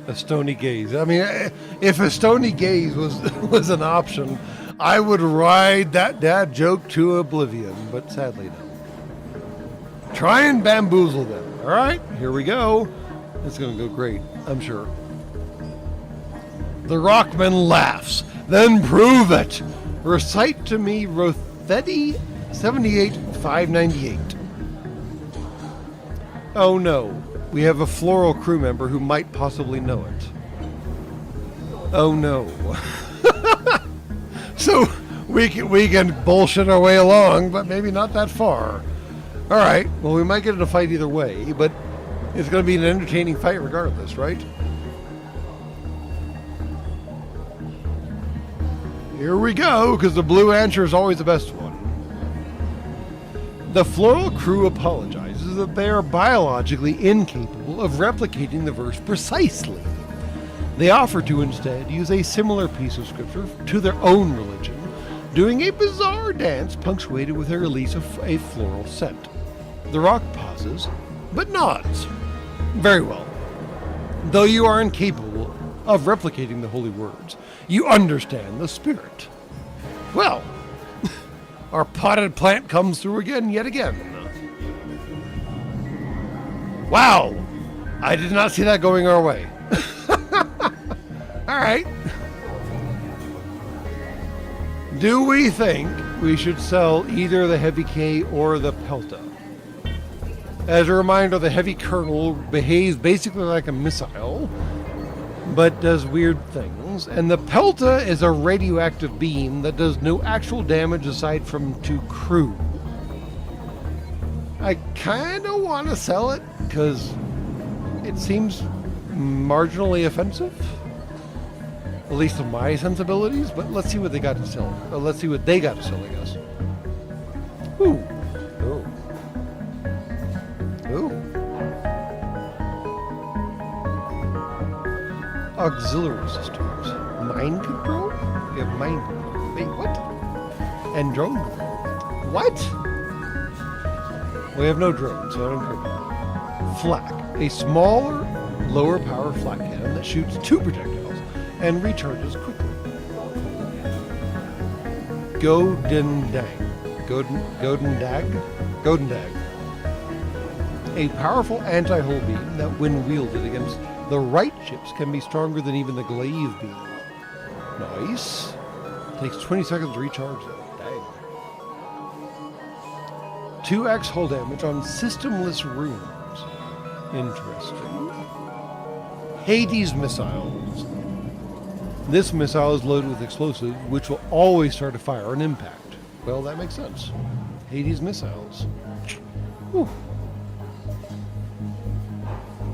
A stony gaze. I mean, if a stony gaze was an option, I would ride that dad joke to oblivion, but sadly no. Try and bamboozle them. All right, here we go. It's going to go great, I'm sure. The Rockman laughs. Then prove it. Recite to me Rothetti 78598. Oh no. We have a floral crew member who might possibly know it. Oh no. So we can bullshit our way along, but maybe not that far. All right. Well, we might get in a fight either way, but it's going to be an entertaining fight regardless, right? Here we go, because the blue answer is always the best one. The floral crew apologizes that they are biologically incapable of replicating the verse precisely. They offer to instead use a similar piece of scripture to their own religion, doing a bizarre dance punctuated with a release of a floral scent. The rock pauses, but nods. Very well. Though you are incapable of replicating the holy words, you understand the spirit. Well, our potted plant comes through again, yet again. Wow! I did not see that going our way. All right. Do we think we should sell either the heavy K or the Pelta? As a reminder, the heavy kernel behaves basically like a missile, but does weird things. And the Pelta is a radioactive beam that does no actual damage aside from to crew. I kind of want to sell it because it seems marginally offensive. At least to my sensibilities, but let's see what they got to sell. Let's see what they got to sell, I guess. Ooh. Ooh. Ooh. Auxiliary systems. Mind control? We have mind control. Wait, what? And drone control. What? We have no drones, so I don't care. Flak. A smaller, lower power flak cannon that shoots 2 projectiles and recharges quickly. Godendag. A powerful anti-hull beam that, when wielded against the right ships, can be stronger than even the glaive beam. Nice. Takes 20 seconds to recharge though. Dang. 2x hull damage on systemless runes. Interesting. Hades missiles. This missile is loaded with explosives, which will always start a fire on impact. Well, that makes sense. Hades missiles. Whew.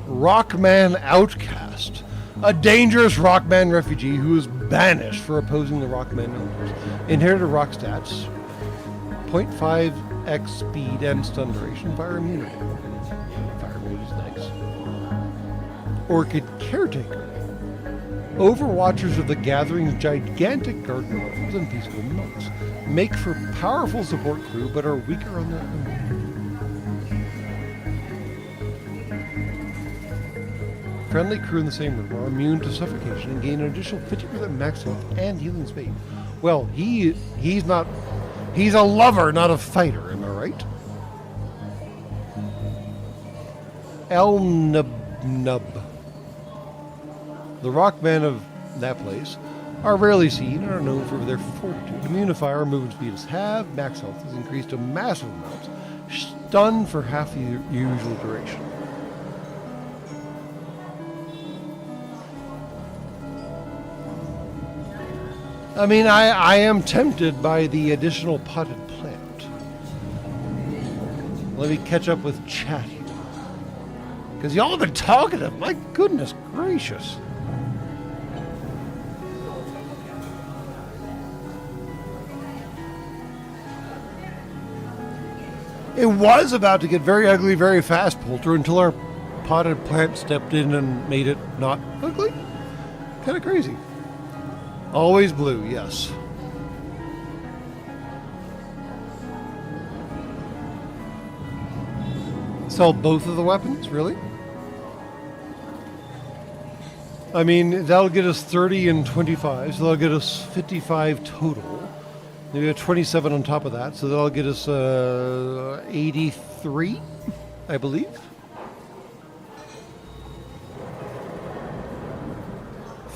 Rockman Outcast. A dangerous Rockman refugee who is banished for opposing the Rockman elders. Inherited rock stats. 0.5x speed and stun duration. Fire immunity. Fire immunity is nice. Orchid Caretaker. Overwatchers of the Gathering's gigantic garden worms and peaceful monks make for powerful support crew, but are weaker on their own. Friendly crew in the same room are immune to suffocation and gain an additional 50% max health and healing speed. Well, he's not. He's a lover, not a fighter. Am I right? El Nub. The rockmen of that place are rarely seen and are known for their fortitude. Immunifier movement speed is halved, max health is increased to massive amounts, stun for half the usual duration. I mean, I am tempted by the additional potted plant. Let me catch up with chat here. Because y'all have been talkative. My goodness gracious. It was about to get very ugly very fast, Poulter, until our potted plant stepped in and made it not ugly. Kind of crazy. Always blue, yes. Sell both of the weapons, really? I mean, that'll get us 30 and 25, so that'll get us 55 total. Maybe a 27 on top of that, so that'll get us 83, I believe.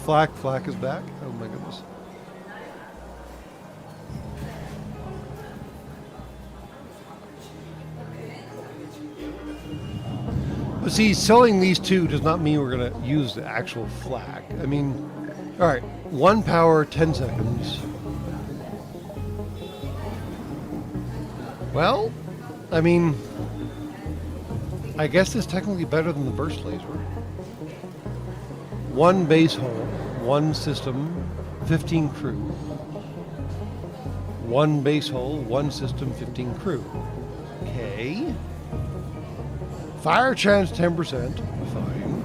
Flak is back. Oh my goodness. But see, selling these two does not mean we're going to use the actual flak. I mean, all right, 1 power, 10 seconds. Well, I mean, I guess it's technically better than the burst laser. One base hull, one system, 15 crew. One base hull, one system, 15 crew. Okay. Fire chance 10%. Fine.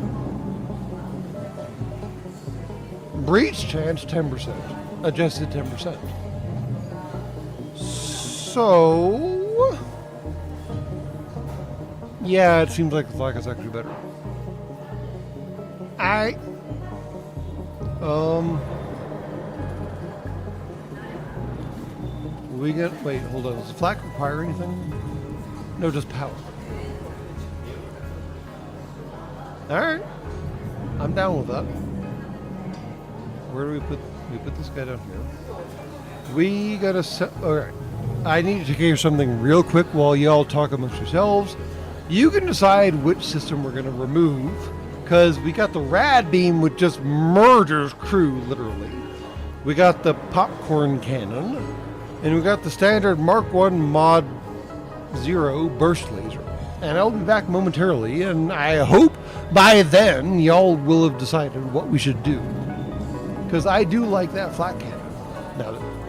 Breach chance 10%. Adjusted 10%. So... yeah, it seems like the flak is actually better. Wait, hold on. Does the flak require anything? No, just power. Alright. I'm down with that. Where do we put this guy down here? We gotta set, alright. I need to take care of something real quick while y'all talk amongst yourselves. You can decide which system we're gonna remove, because we got the rad beam which just murders crew, literally. We got the popcorn cannon, and we got the standard Mark 1 Mod 0 burst laser. And I'll be back momentarily, and I hope by then y'all will have decided what we should do. Because I do like that flak cannon.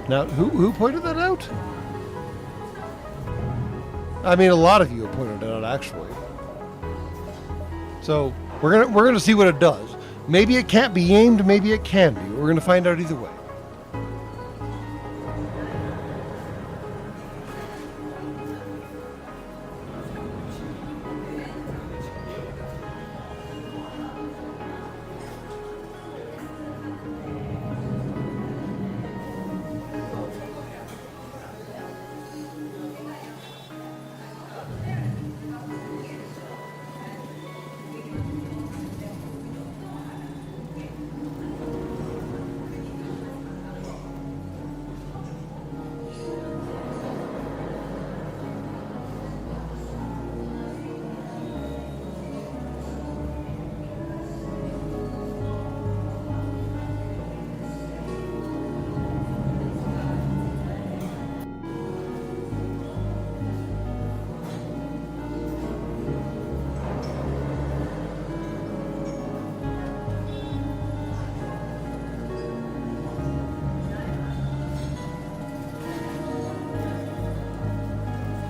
Now, who pointed that out? I mean, a lot of you have pointed it out, actually. So we're gonna see what it does. Maybe it can't be aimed, maybe it can be. We're gonna find out either way.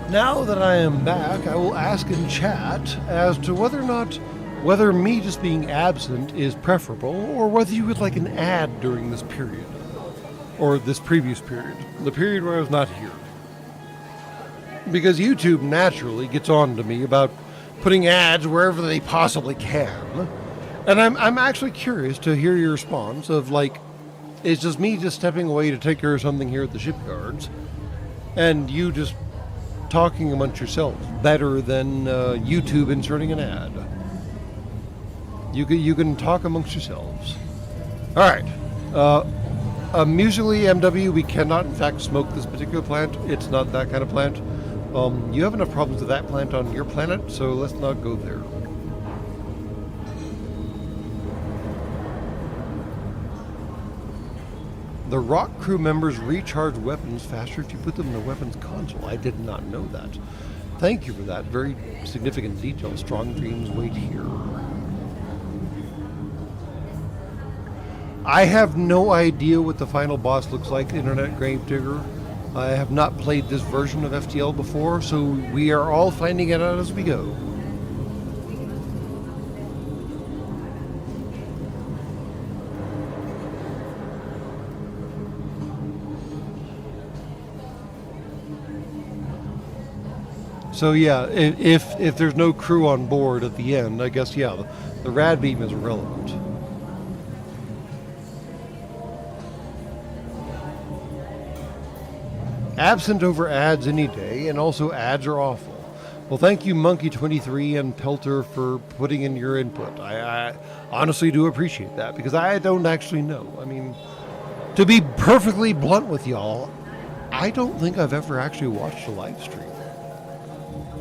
Now that I am back, I will ask in chat as to whether me just being absent is preferable, or whether you would like an ad during this period. Or this previous period. The period where I was not here. Because YouTube naturally gets on to me about putting ads wherever they possibly can. And I'm actually curious to hear your response of, like, it's just me just stepping away to take care of something here at the shipyards, and you just talking amongst yourselves better than YouTube inserting an ad. You can talk amongst yourselves. All right. Musically, MW, we cannot in fact smoke this particular plant. It's not that kind of plant. You have enough problems with that plant on your planet, so let's not go there. The rock crew members recharge weapons faster if you put them in the weapons console. I did not know that. Thank you for that. Very significant detail. Strong dreams wait here. I have no idea what the final boss looks like, Internet Gravedigger. I have not played this version of FTL before, so we are all finding it out as we go. So yeah, if there's no crew on board at the end, I guess, yeah, the rad beam is irrelevant. Absent over ads any day, and also ads are awful. Well, thank you, Monkey23 and Pelter, for putting in your input. I honestly do appreciate that, because I don't actually know. I mean, to be perfectly blunt with y'all, I don't think I've ever actually watched a live stream.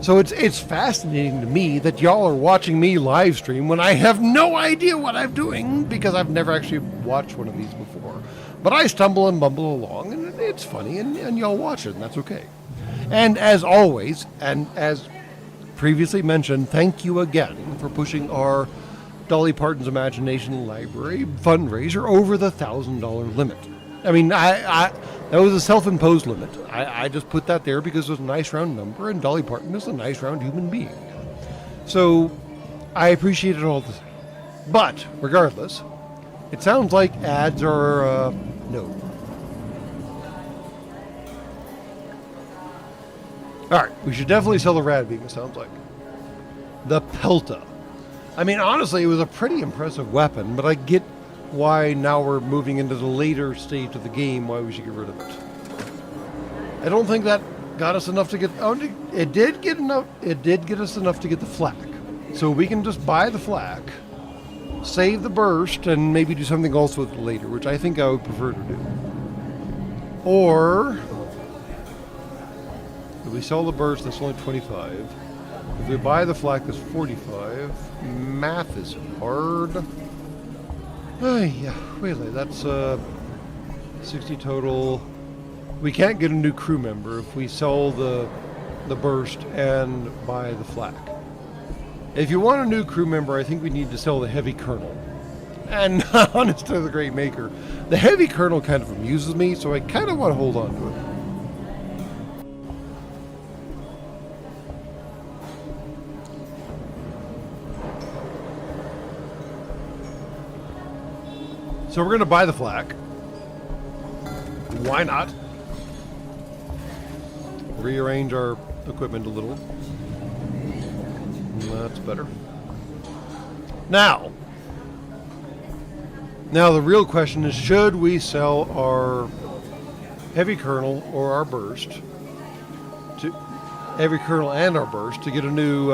So it's fascinating to me that y'all are watching me live stream when I have no idea what I'm doing, because I've never actually watched one of these before. But I stumble and bumble along, and it's funny, and y'all watch it, and that's okay. And as always, and as previously mentioned, thank you again for pushing our Dolly Parton's Imagination Library fundraiser over the $1,000 limit. I mean, that was a self-imposed limit. I just put that there because it was a nice round number, and Dolly Parton is a nice round human being. So I appreciate it all the same. But regardless, it sounds like ads are no. All right, we should definitely sell the rad beam. It sounds like the Pelta. I mean, honestly, it was a pretty impressive weapon, but I get why now we're moving into the later stage of the game, why we should get rid of it. I don't think that got us enough to get... Oh, it did get enough. It did get us enough to get the flak. So we can just buy the flak, save the burst, and maybe do something else with it later, which I think I would prefer to do. Or... if we sell the burst, that's only 25. If we buy the flak, that's 45. Math is hard. Yeah, really, that's 60 total. We can't get a new crew member if we sell the burst and buy the flak. If you want a new crew member, I think we need to sell the heavy colonel. And honest to the great maker, the heavy colonel kind of amuses me, so I kind of want to hold on to it. So we're going to buy the flak. Why not? Rearrange our equipment a little. That's better. Now the real question is, should we sell our heavy kernel or our burst to heavy kernel and our burst to get a new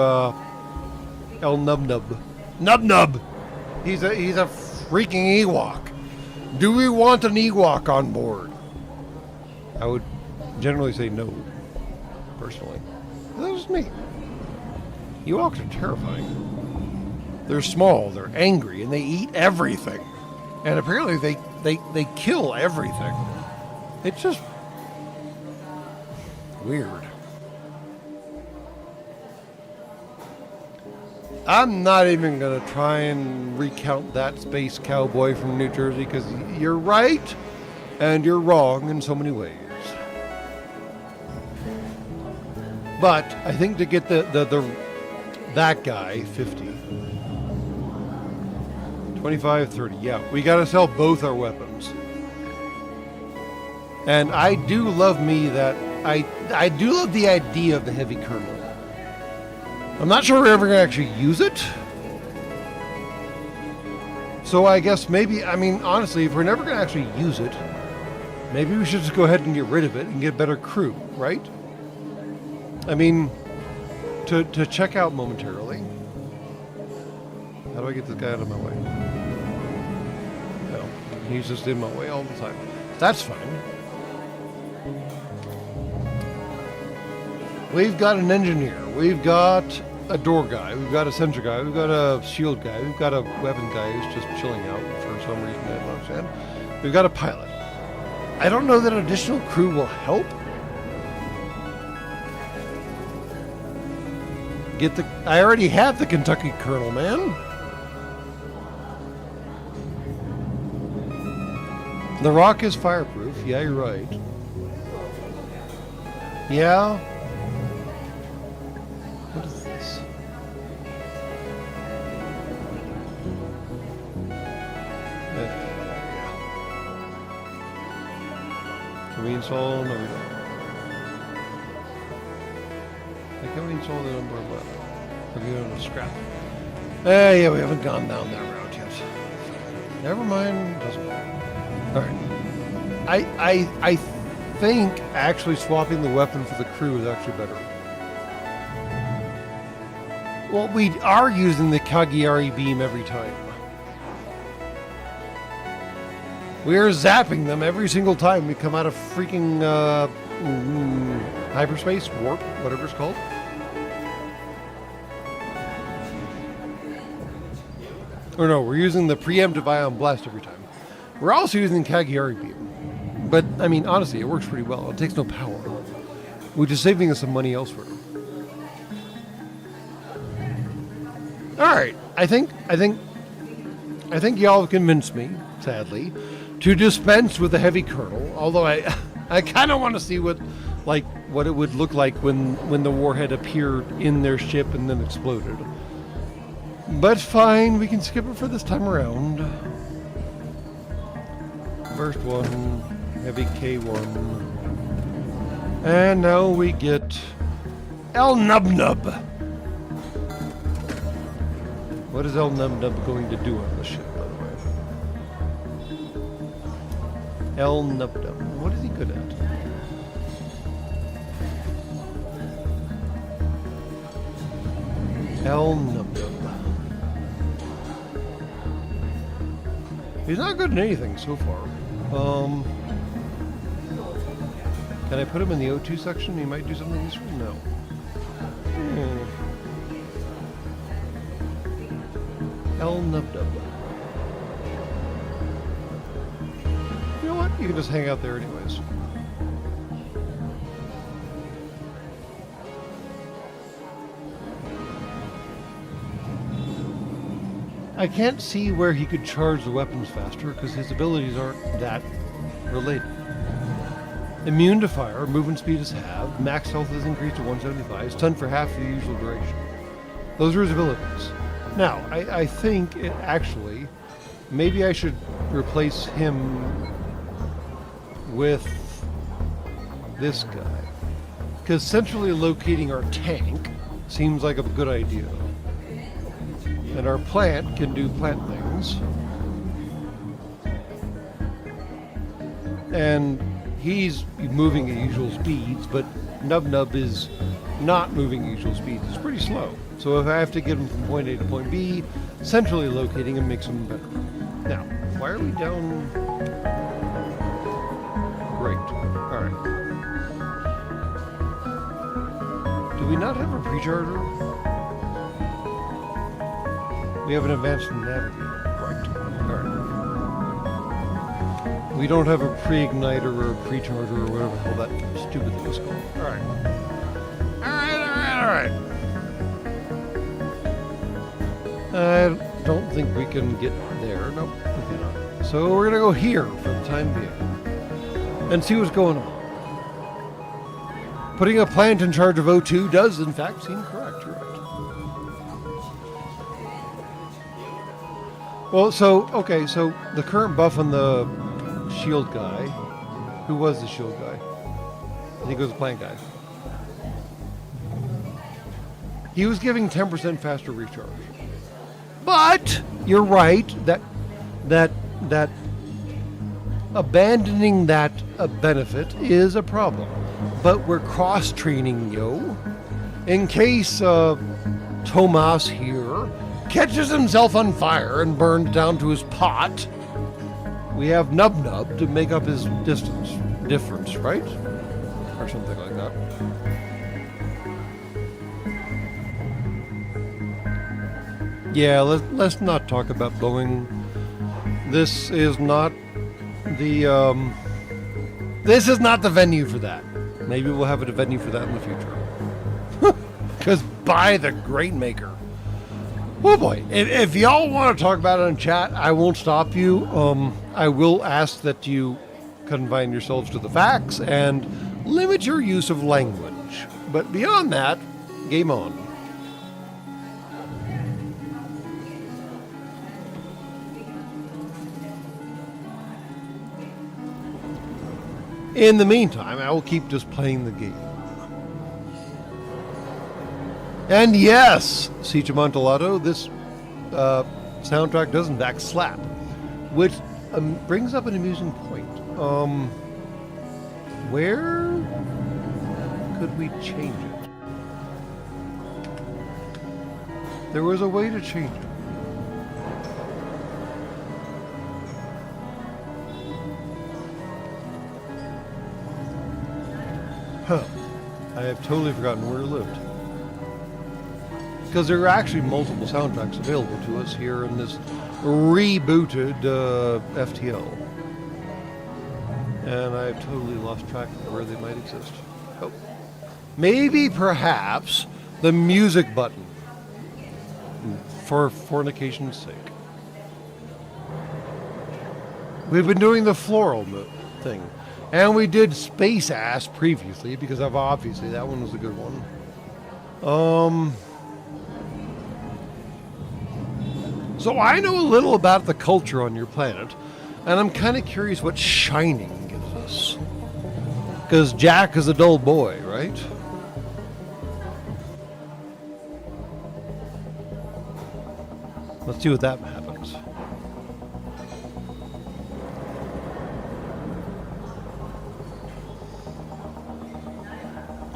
El Nub Nub? He's a freaking Ewok. Do we want an Ewok on board? I would generally say no, personally. That's just me. Ewoks are terrifying. They're small, they're angry, and they eat everything. And apparently they kill everything. It's just weird. I'm not even going to try and recount that space cowboy from New Jersey, because you're right and you're wrong in so many ways. But I think to get that guy 50, 25, 30, yeah, we got to sell both our weapons. And I do love I do love the idea of the heavy kernel. I'm not sure we're ever going to actually use it. So I guess maybe, I mean, honestly, if we're never going to actually use it, maybe we should just go ahead and get rid of it and get a better crew, right? I mean, to check out momentarily. How do I get this guy out of my way? No, he's just in my way all the time. That's fine. We've got an engineer. We've got a door guy. We've got a sensor guy. We've got a shield guy. We've got a weapon guy who's just chilling out for some reason I don't understand. We've got a pilot. I don't know that an additional crew will help. I already have the Kentucky Colonel, man. The rock is fireproof. Yeah, you're right. Yeah. What is this? Can we install? No, we don't. Can we install the number of left? Have we done a scrap? Yeah, we haven't gone down that route yet. Never mind. Doesn't matter. All right. I think actually swapping the weapon for the crew is actually better. Well, we are using the Cagliari beam every time. We are zapping them every single time we come out of freaking hyperspace, warp, whatever it's called. Or no, we're using the preemptive ion blast every time. We're also using Cagliari beam. But, I mean, honestly, it works pretty well. It takes no power, which is saving us some money elsewhere. All right. I think y'all have convinced me, sadly, to dispense with the heavy kernel. Although I kind of want to see what it would look like when the warhead appeared in their ship and then exploded. But fine, we can skip it for this time around. First one, heavy K1. And now we get El Nub Nub. What is El Nub Nub going to do on the ship, by the way? El Nub Nub. What is he good at? El Nub Nub. He's not good at anything so far. Can I put him in the O2 section? He might do something useful? No. El Nub Nub. You know what? You can just hang out there anyways. I can't see where he could charge the weapons faster because his abilities aren't that related. Immune to fire, movement speed is halved, max health is increased to 175, stunned for half the usual duration. Those are his abilities. Now, I think it actually, maybe I should replace him with this guy. Because centrally locating our tank seems like a good idea. And our plant can do plant things. And he's moving at usual speeds, but Nub Nub is not moving at usual speeds. It's pretty slow. So if I have to get him from point A to point B, centrally locating him makes him better. Now, why are we down? Great. All right. Do we not have a pre-charger? We have an advanced navigator. Right. All right. We don't have a pre-igniter or a pre-charger or whatever the hell that stupid thing is called. All right. All right. I don't think we can get there. Nope, we cannot. So we're gonna go here for the time being and see what's going on. Putting a plant in charge of O2 does, in fact, seem correct. You're right. Well, so the current buff on the shield guy, who was the shield guy? I think it was the plant guy. He was giving 10% faster recharge. But you're right that abandoning that benefit is a problem. But we're cross-training, yo. In case Tomas here catches himself on fire and burned down to his pot, we have Nub Nub to make up his difference, right? Or something like that. Yeah, let's not talk about blowing. This is not the venue for that. Maybe we'll have a venue for that in the future. Because by the Great Maker. Oh boy, if y'all want to talk about it in chat, I won't stop you. I will ask that you confine yourselves to the facts and limit your use of language. But beyond that, game on. In the meantime, I will keep just playing the game. And yes, Siege Amontillado, this soundtrack does in fact slap, which brings up an amusing point. Where could we change it? There was a way to change it. Huh. I have totally forgotten where it lived. Because there are actually multiple soundtracks available to us here in this rebooted FTL. And I've totally lost track of where they might exist. Oh. Maybe, perhaps, the music button. for fornication's sake. We've been doing the floral thing. And we did Space Ass previously, because obviously that one was a good one. So I know a little about the culture on your planet, and I'm kind of curious what shining gives us. Because Jack is a dull boy, right? Let's see what that happens.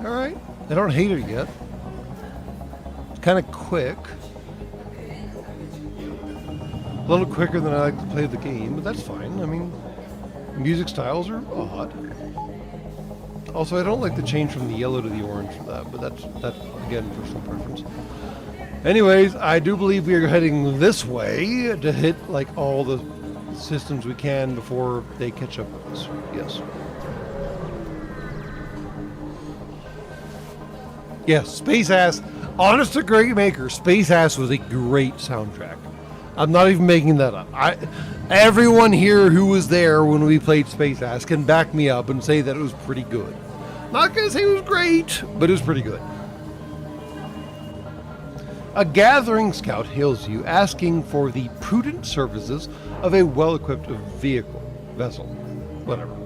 Alright, I don't hate it yet. It's kind of quick. A little quicker than I like to play the game, but that's fine. I mean, music styles are odd. Also, I don't like the change from the yellow to the orange for that, but that's again, personal preference. Anyways, I do believe we are heading this way to hit like all the systems we can before they catch up with us. Yes. Yes, Space Ass. Honest to great maker, Space Ass was a great soundtrack. I'm not even making that up. Everyone here who was there when we played Space Ass can back me up and say that it was pretty good. Not gonna say it was great, but it was pretty good. A gathering scout hails you, asking for the prudent services of a well-equipped vessel, whatever.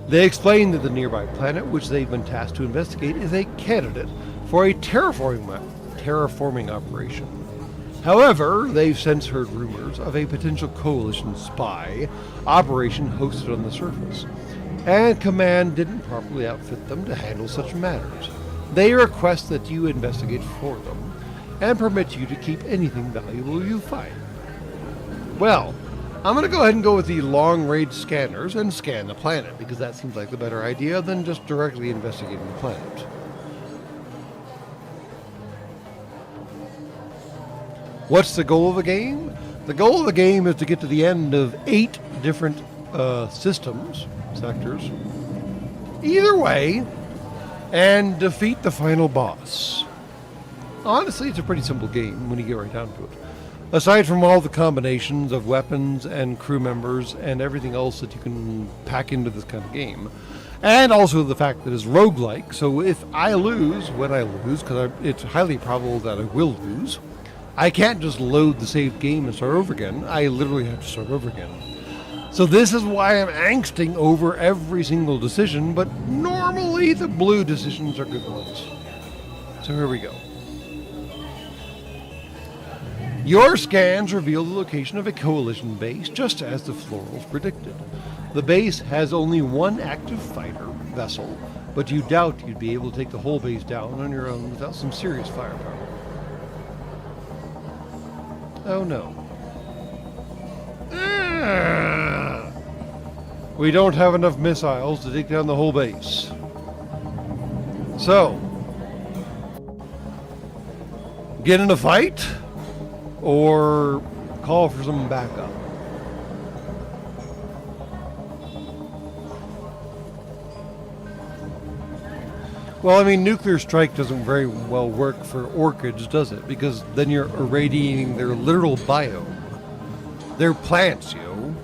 They explain that the nearby planet, which they've been tasked to investigate, is a candidate for a terraforming operation. However, they've since heard rumors of a potential coalition spy operation hosted on the surface, and command didn't properly outfit them to handle such matters. They request that you investigate for them, and permit you to keep anything valuable you find. Well, I'm going to go ahead and go with the long-range scanners and scan the planet, because that seems like the better idea than just directly investigating the planet. What's the goal of the game? The goal of the game is to get to the end of 8 different sectors, either way, and defeat the final boss. Honestly, it's a pretty simple game when you get right down to it. Aside from all the combinations of weapons and crew members and everything else that you can pack into this kind of game. And also the fact that it's roguelike, so if I lose, when I lose, because it's highly probable that I will lose, I can't just load the saved game and start over again. I literally have to start over again. So this is why I'm angsting over every single decision, but normally the blue decisions are good ones. So here we go. Your scans reveal the location of a coalition base, just as the florals predicted. The base has only one active fighter vessel, but you doubt you'd be able to take the whole base down on your own without some serious firepower. Oh no. We don't have enough missiles to take down the whole base. So, get in a fight? Or call for some backup? Well, I mean, nuclear strike doesn't very well work for orchids, does it? Because then you're irradiating their literal biome. They're plants, you know.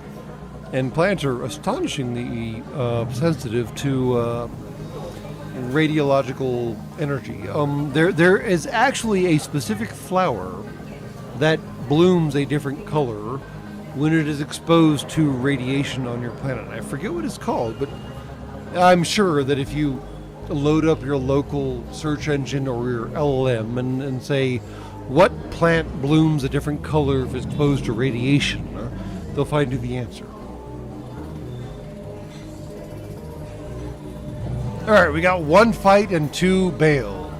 And plants are astonishingly sensitive to radiological energy. There is actually a specific flower that blooms a different color when it is exposed to radiation on your planet. I forget what it's called, but I'm sure that if you load up your local search engine or your LLM and say, what plant blooms a different color if it's exposed to radiation, they'll find you the answer. Alright, we got 1 fight and 2 bail.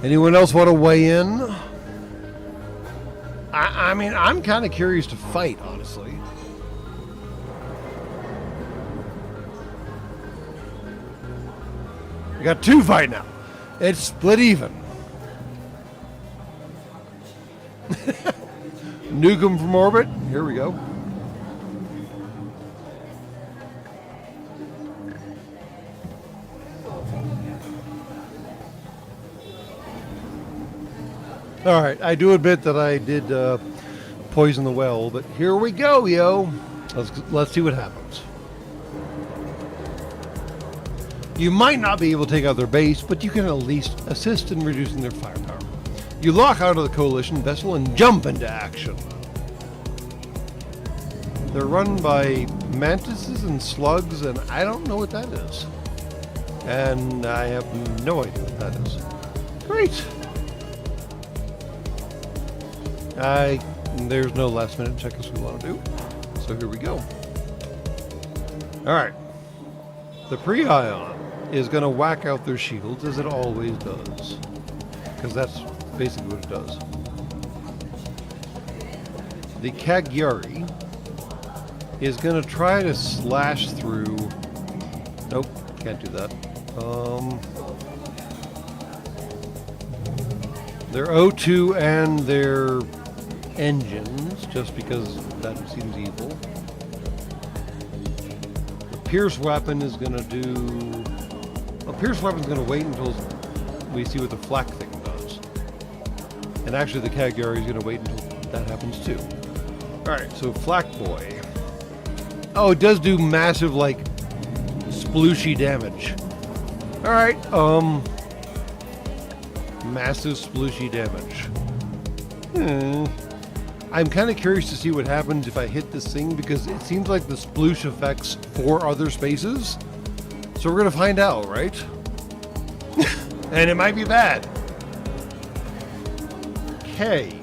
Anyone else want to weigh in? I mean, I'm kind of curious to fight, honestly. We got 2 fight now. It's split even. Nuke him from orbit. Here we go. All right, I do admit that I did poison the well, but here we go, yo. Let's see what happens. You might not be able to take out their base, but you can at least assist in reducing their firepower. You lock out of the coalition vessel and jump into action. They're run by mantises and slugs, and I don't know what that is. And I have no idea what that is. Great. There's no last minute check-ins we want to do. So here we go. All right. The pre-ion is going to whack out their shields as it always does. Because that's basically what it does. The Cagliari is going to try to slash through... Nope, can't do that. Their O2 and their engines, just because that seems evil. The Pierce weapon is going to do... Well, Pierce weapon is going to wait until we see what the flak thing does. And actually the Cagliari is going to wait until that happens too. Alright, so Flak Boy. Oh, it does do massive, like, splooshy damage. Alright, massive splooshy damage. I'm kind of curious to see what happens if I hit this thing, because it seems like the sploosh affects 4 other spaces. So we're going to find out, right? And it might be bad. Okay.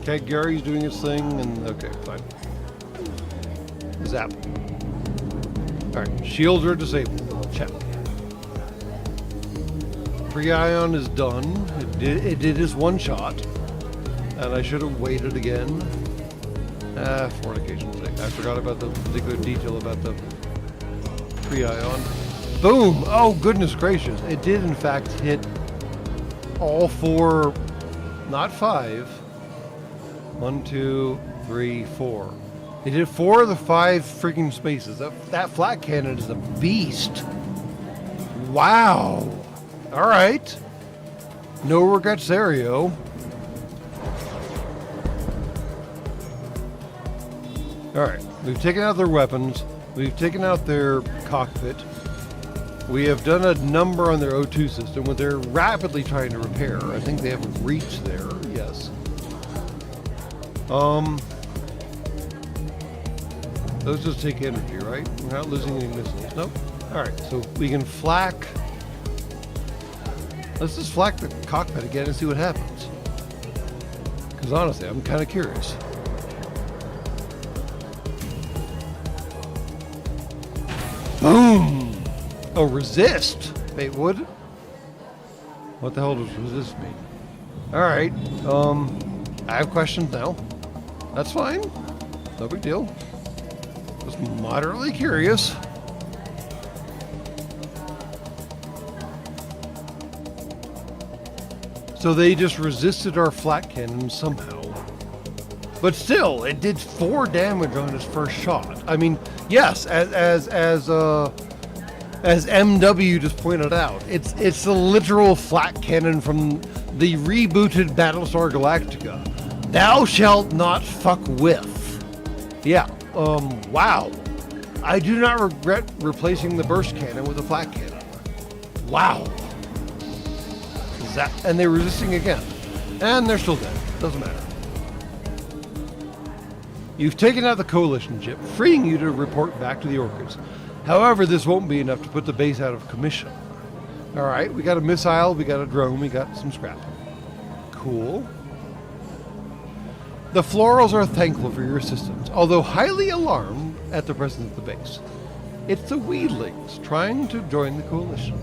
Okay, Gary's doing his thing, and okay, fine. Zap. Alright, shields are disabled. Check. Pre-ion is done. It did his one shot. And I should have waited again. Fornication's sake. I forgot about the particular detail about the pre-ion. Boom! Oh, goodness gracious. It did, in fact, hit all 4, not 5. 1, 2, 3, 4. It hit 4 of the 5 freaking spaces. That flak cannon is a beast. Wow! Alright. No regrets there, yo. Alright, we've taken out their weapons. We've taken out their cockpit. We have done a number on their O2 system, what they're rapidly trying to repair. I think they have a reach there, yes. Those just take energy, right? We're not losing any missiles. Nope. Alright, so we can flak. Let's just flak the cockpit again and see what happens. Because honestly, I'm kind of curious. Boom! Oh, resist! Wait, would? What the hell does resist mean? Alright, I have questions now. That's fine. No big deal. Just moderately curious. So they just resisted our flat cannon somehow. But still, it did 4 damage on his first shot. I mean, yes, as MW just pointed out, it's the literal flat cannon from the rebooted Battlestar Galactica. Thou shalt not fuck with. Yeah, wow. I do not regret replacing the burst cannon with a flat cannon. Wow. And they're resisting again. And they're still dead. Doesn't matter. You've taken out the coalition ship, freeing you to report back to the Orchids. However, this won't be enough to put the base out of commission. Alright, we got a missile, we got a drone, we got some scrap. Cool. The Florals are thankful for your assistance, although highly alarmed at the presence of the base. It's the Weedlings trying to join the coalition.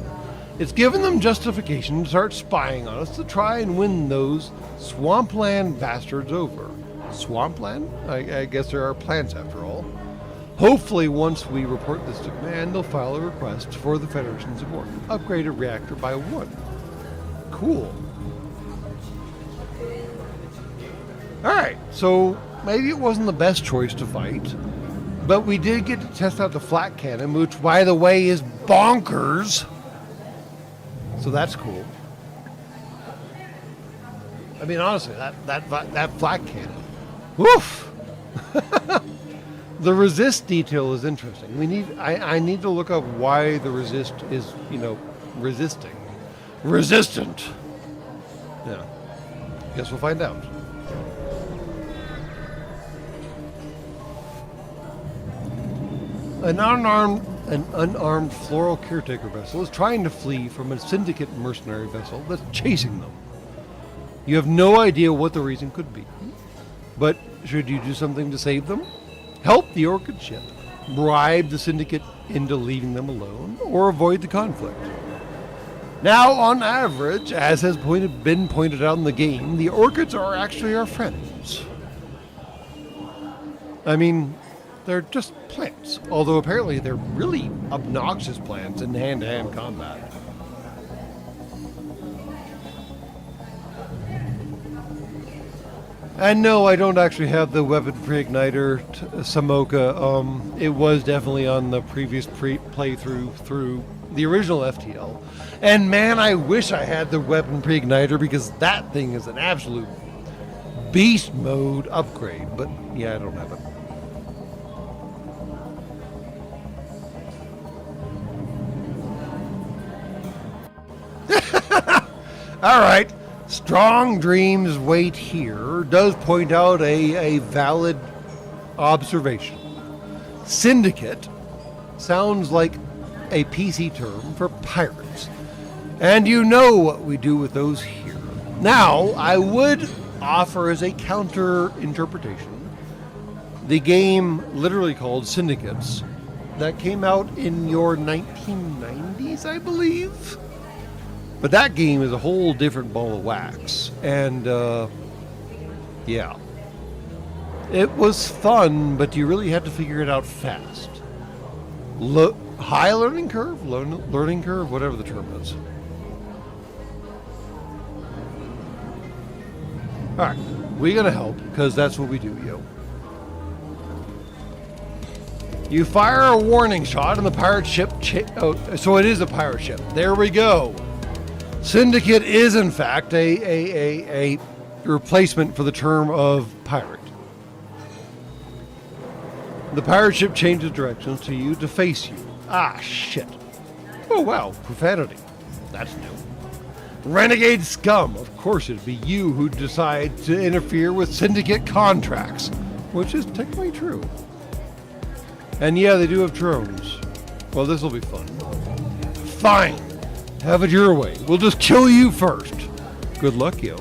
It's given them justification to start spying on us to try and win those swampland bastards over. Swampland? I guess there are plants after all. Hopefully, once we report this to command, they'll file a request for the Federation's support. Upgrade a reactor by 1. Cool. Alright, so maybe it wasn't the best choice to fight, but we did get to test out the flat cannon, which, by the way, is bonkers. So that's cool. I mean, honestly, that flak cannon. Woof! The resist detail is interesting. I need to look up why the resist is, resisting. Resistant! Yeah. Guess we'll find out. An unarmed floral caretaker vessel is trying to flee from a Syndicate mercenary vessel that's chasing them. You have no idea what the reason could be. But should you do something to save them? Help the Orchid ship, bribe the Syndicate into leaving them alone, or avoid the conflict. Now, on average, as has been pointed out in the game, the Orchids are actually our friends. I mean, they're just plants, although apparently they're really obnoxious plants in hand-to-hand combat. And no, I don't actually have the weapon pre-igniter Samoka. It was definitely on the previous playthrough through the original FTL. And man, I wish I had the weapon pre-igniter because that thing is an absolute beast mode upgrade. But yeah, I don't have it. All right. Strong Dreams Wait Here does point out a valid observation. Syndicate sounds like a PC term for pirates. And you know what we do with those here. Now, I would offer as a counter interpretation the game literally called Syndicates that came out in your 1990s, I believe. But that game is a whole different ball of wax. And, yeah. It was fun, but you really had to figure it out fast. High learning curve? Learning curve? Whatever the term is. Alright, we're gonna help, because that's what we do, yo. You fire a warning shot and the pirate ship... so it is a pirate ship. There we go. Syndicate is, in fact, a replacement for the term of pirate. The pirate ship changes directions to you to face you. Ah, shit. Oh, wow. Profanity. That's new. Renegade scum. Of course it'd be you who decide to interfere with Syndicate contracts, which is technically true. And yeah, they do have drones. Well, this will be fun. Fine. Have it your way. We'll just kill you first. Good luck, yo.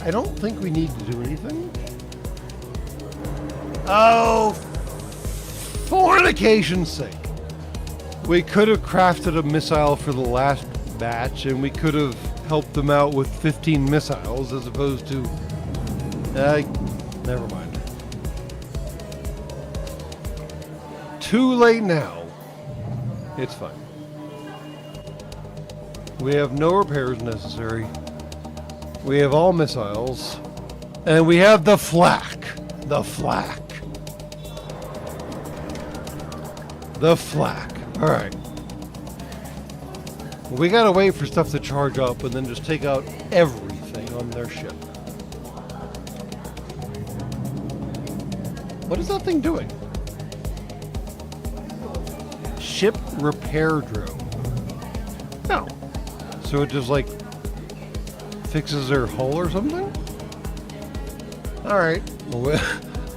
I don't think we need to do anything. Oh, fornication's sake. We could have crafted a missile for the last batch, and we could have helped them out with 15 missiles as opposed to... never mind. Too late now. It's fine. We have no repairs necessary. We have all missiles. And we have the flak. The flak. The flak. Alright. We gotta wait for stuff to charge up and then just take out everything on their ship. What is that thing doing? Ship repair drone. No. So it just like fixes their hull or something? Alright. Well,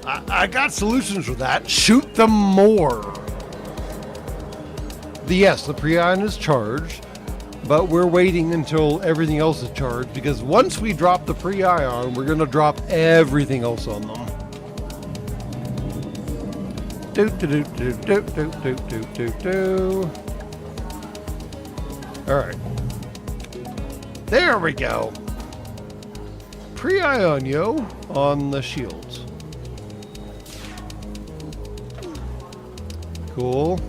I got solutions for that. Shoot them more. Yes, the pre-ion is charged, but we're waiting until everything else is charged because once we drop the pre-ion, we're going to drop everything else on them. Alright. There we go. Pre-ion, yo, on the shields. Cool.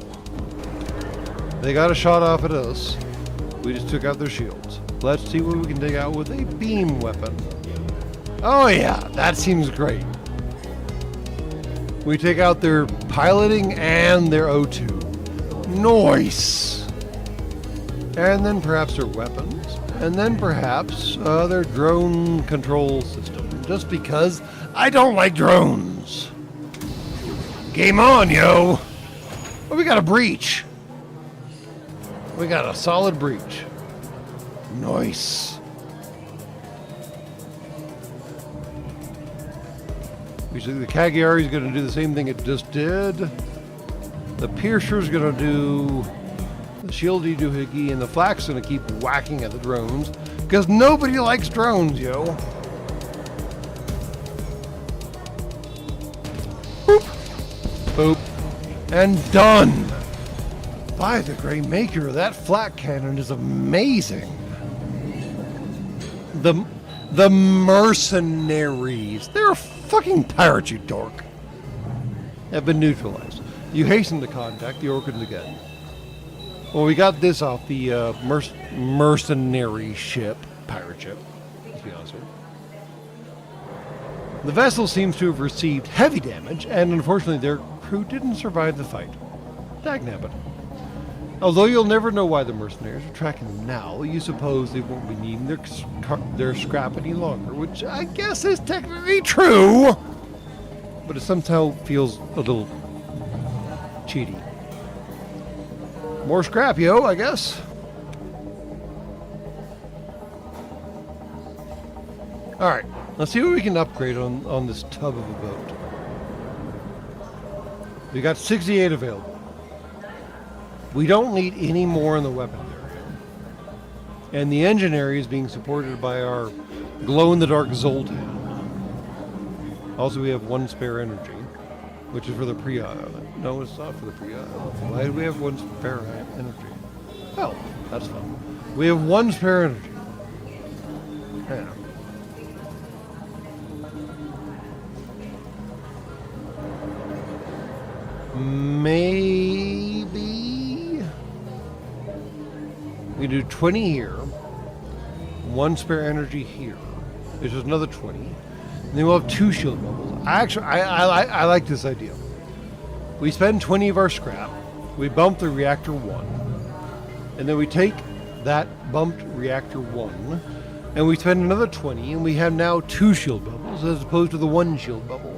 They got a shot off at us. We just took out their shields. Let's see what we can take out with a beam weapon. Oh yeah, that seems great. We take out their piloting and their O2. Nice! And then perhaps their weapons. And then perhaps their drone control system. Just because I don't like drones. Game on, yo! Oh, we got a breach. We got a solid breach. Nice. The Cagliari is going to do the same thing it just did. The Piercer is going to do the Shieldy doohickey, and the Flak's going to keep whacking at the drones because nobody likes drones, yo. Boop, boop, and done. By the great maker, that flak cannon is amazing. The mercenaries, they're fucking pirates, you dork, have been neutralized. You hasten to contact the Orchids again. Well, we got this off the mercenary ship, pirate ship, let's be honest with you. The vessel seems to have received heavy damage, and unfortunately their crew didn't survive the fight. Dagnabbit. Although you'll never know why the mercenaries are tracking them now, you suppose they won't be needing their scrap any longer, which I guess is technically true, but it somehow feels a little cheaty. More scrap, yo, I guess. Alright, let's see what we can upgrade on this tub of a boat. We got 68 available. We don't need any more in the weapons area. And the engine area is being supported by our glow-in-the-dark Zoltan. Also, we have one spare energy, which is for the pre-ion. No, it's not for the pre-ion. Why do we have one spare energy? Oh, that's fun. We have one spare energy. Yeah. Maybe we do 20 here, one spare energy here, which is another 20, and then we'll have 2 shield bubbles. I like this idea. We spend 20 of our scrap, we bump the reactor 1, and then we take that bumped reactor 1, and we spend another 20, and we have now 2 shield bubbles as opposed to the 1 shield bubble.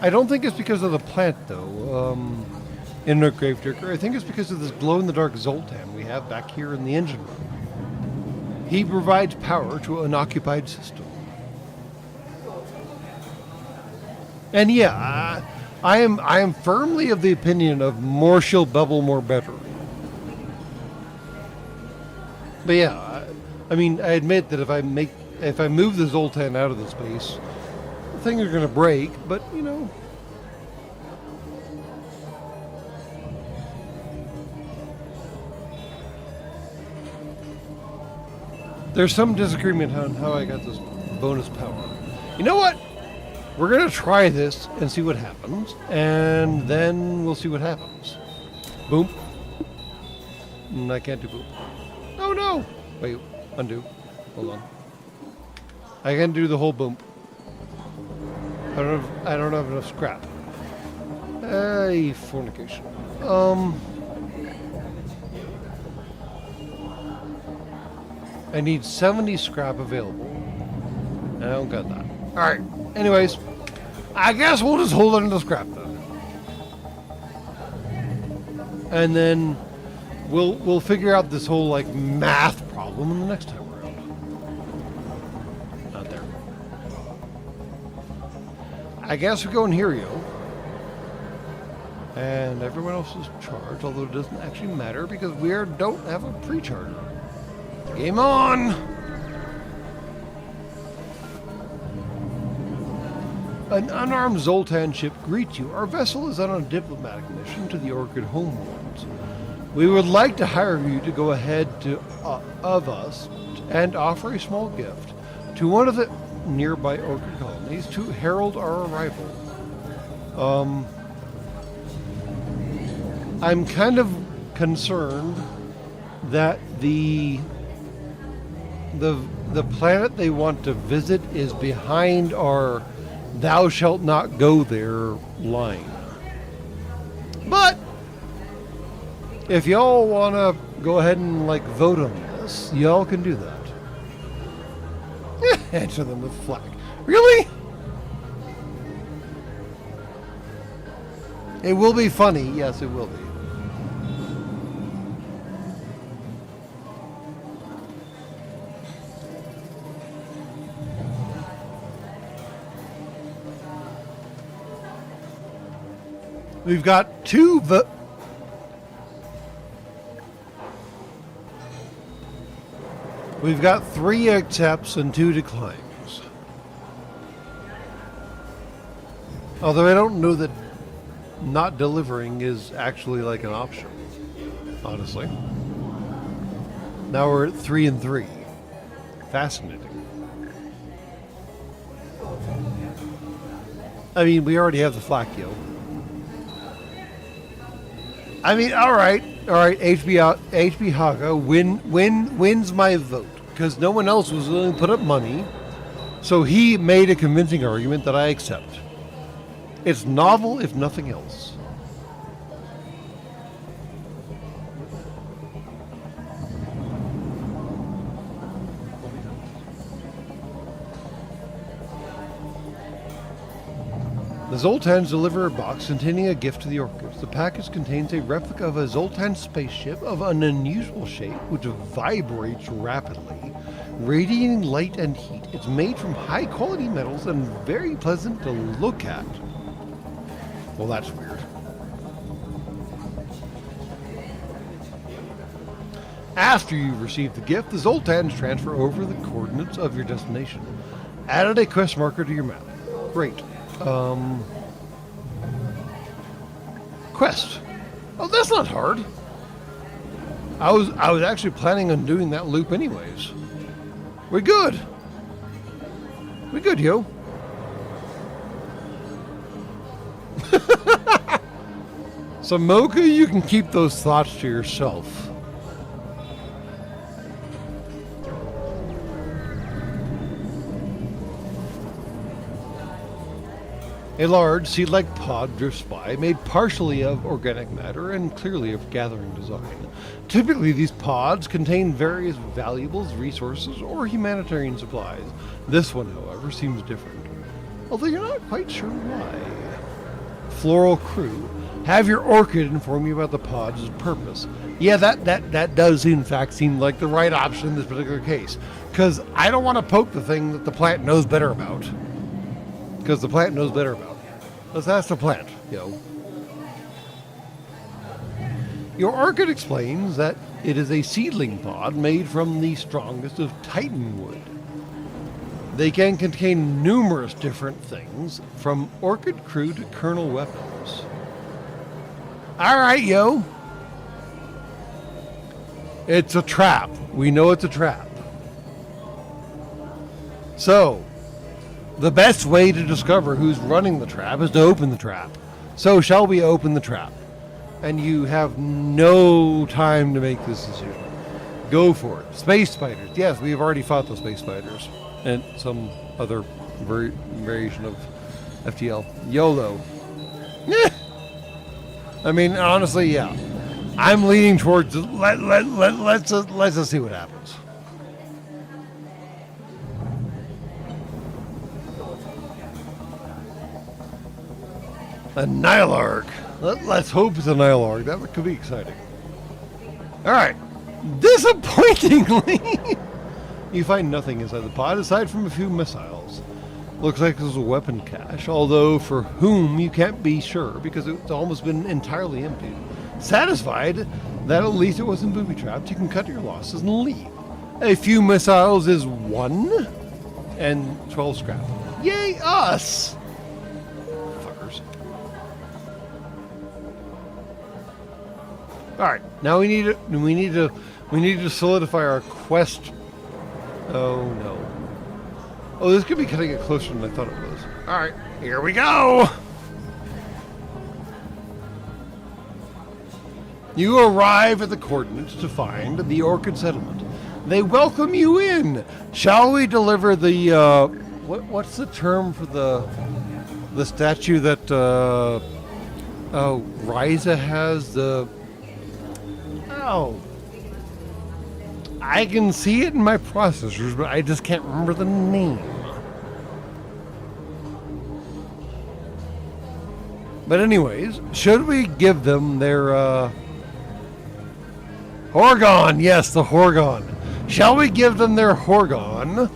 I don't think it's because of the plant, though, in the Gravedigger. I think it's because of this glow-in-the-dark Zoltan we have back here in the engine room. He provides power to an occupied system. And yeah, I am firmly of the opinion of more shield bubble, more better. But yeah, I mean, I admit that if I move the Zoltan out of the space, things are going to break, but you know. There's some disagreement on how I got this bonus power. You know what? We're going to try this and see what happens, and then we'll see what happens. Boom. I can't do boom. Oh no! Wait, undo. Hold on. I can do the whole boom. I don't have enough scrap. Fornication. I need 70 scrap available. I don't got that. Alright, anyways. I guess we'll just hold on to the scrap then. And then we'll figure out this whole like math problem in the next time around. Not there. I guess we go in here, yo. And everyone else is charged, although it doesn't actually matter because we don't have a pre-charger. Game on! An unarmed Zoltan ship greets you. Our vessel is on a diplomatic mission to the Orchid homeworlds. We would like to hire you to go ahead of us and offer a small gift to one of the nearby Orchid colonies to herald our arrival. I'm kind of concerned that the planet they want to visit is behind our "thou shalt not go there" line. But if y'all want to go ahead and like vote on this, y'all can do that. Answer them with flag. Really? It will be funny. Yes, it will be. We've got two We've got 3 accepts and 2 declines. Although I don't know that not delivering is actually like an option, honestly. Now we're at 3 and 3. Fascinating. I mean, we already have the flak yield. I mean, all right, HB Haga wins my vote because no one else was willing to put up money, so he made a convincing argument that I accept. It's novel, if nothing else. The Zoltans deliver a box containing a gift to the Orchids. The package contains a replica of a Zoltan spaceship of an unusual shape which vibrates rapidly, radiating light and heat. It's made from high-quality metals and very pleasant to look at. Well, that's weird. After you receive the gift, the Zoltans transfer over the coordinates of your destination. Added a quest marker to your map. Great. Quest. Oh, that's not hard. I was actually planning on doing that loop anyways. We're good. We're good, yo. So Mocha, you can keep those thoughts to yourself. A large seed-like pod drifts by, made partially of organic matter and clearly of gathering design. Typically, these pods contain various valuables, resources, or humanitarian supplies. This one, however, seems different, although you're not quite sure why. Floral crew. Have your orchid inform you about the pod's purpose. Yeah, that does in fact seem like the right option in this particular case, because I don't want to poke the thing that the plant knows better about. Because the plant knows better about it. Let's ask the plant, yo. Your orchid explains that it is a seedling pod made from the strongest of titan wood. They can contain numerous different things, from orchid crew to kernel weapons. Alright, yo. It's a trap. We know it's a trap. So, the best way to discover who's running the trap is to open the trap. So shall we open the trap? And you have no time to make this decision. Go for it. Space spiders. Yes, we've already fought those space spiders. And some other variation of FTL. YOLO. I mean, honestly, yeah. I'm leaning towards let's just see what happens. A Nylarg. Let's hope it's a Nylarg. That could be exciting. Alright. Disappointingly, you find nothing inside the pod aside from a few missiles. Looks like there's a weapon cache, although for whom you can't be sure because it's almost been entirely emptied. Satisfied that at least it wasn't booby-trapped, you can cut your losses and leave. A few missiles is 1 and 12 scrap. Yay, us! All right, now we need to solidify our quest. Oh no! Oh, this could be cutting it closer than I thought it was. All right, here we go. You arrive at the coordinates to find the Orchid settlement. They welcome you in. Shall we deliver the what's the term for the statue that Oh, Ryza has the... Oh. I can see it in my processors, but I just can't remember the name. But anyways, should we give them their, Horgon? Yes, the Horgon. Shall we give them their Horgon?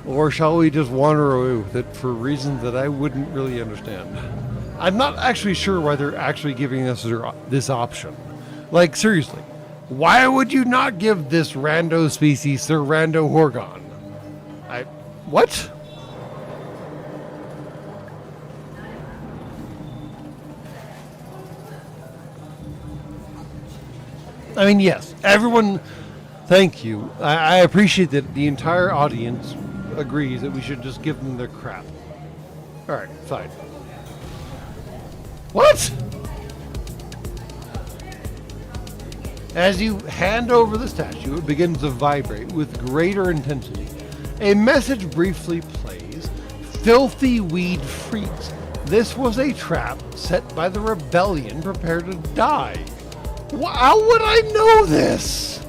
Or shall we just wander away with it for reasons that I wouldn't really understand? I'm not actually sure why they're actually giving us this option. Like, seriously, why would you not give this rando species their rando Horgon? What? I mean, yes, everyone, thank you. I appreciate that the entire audience agrees that we should just give them their crap. Alright, fine. What? As you hand over the statue, it begins to vibrate with greater intensity. A message briefly plays. Filthy weed freaks. This was a trap set by the rebellion. Prepare to die. How would I know this?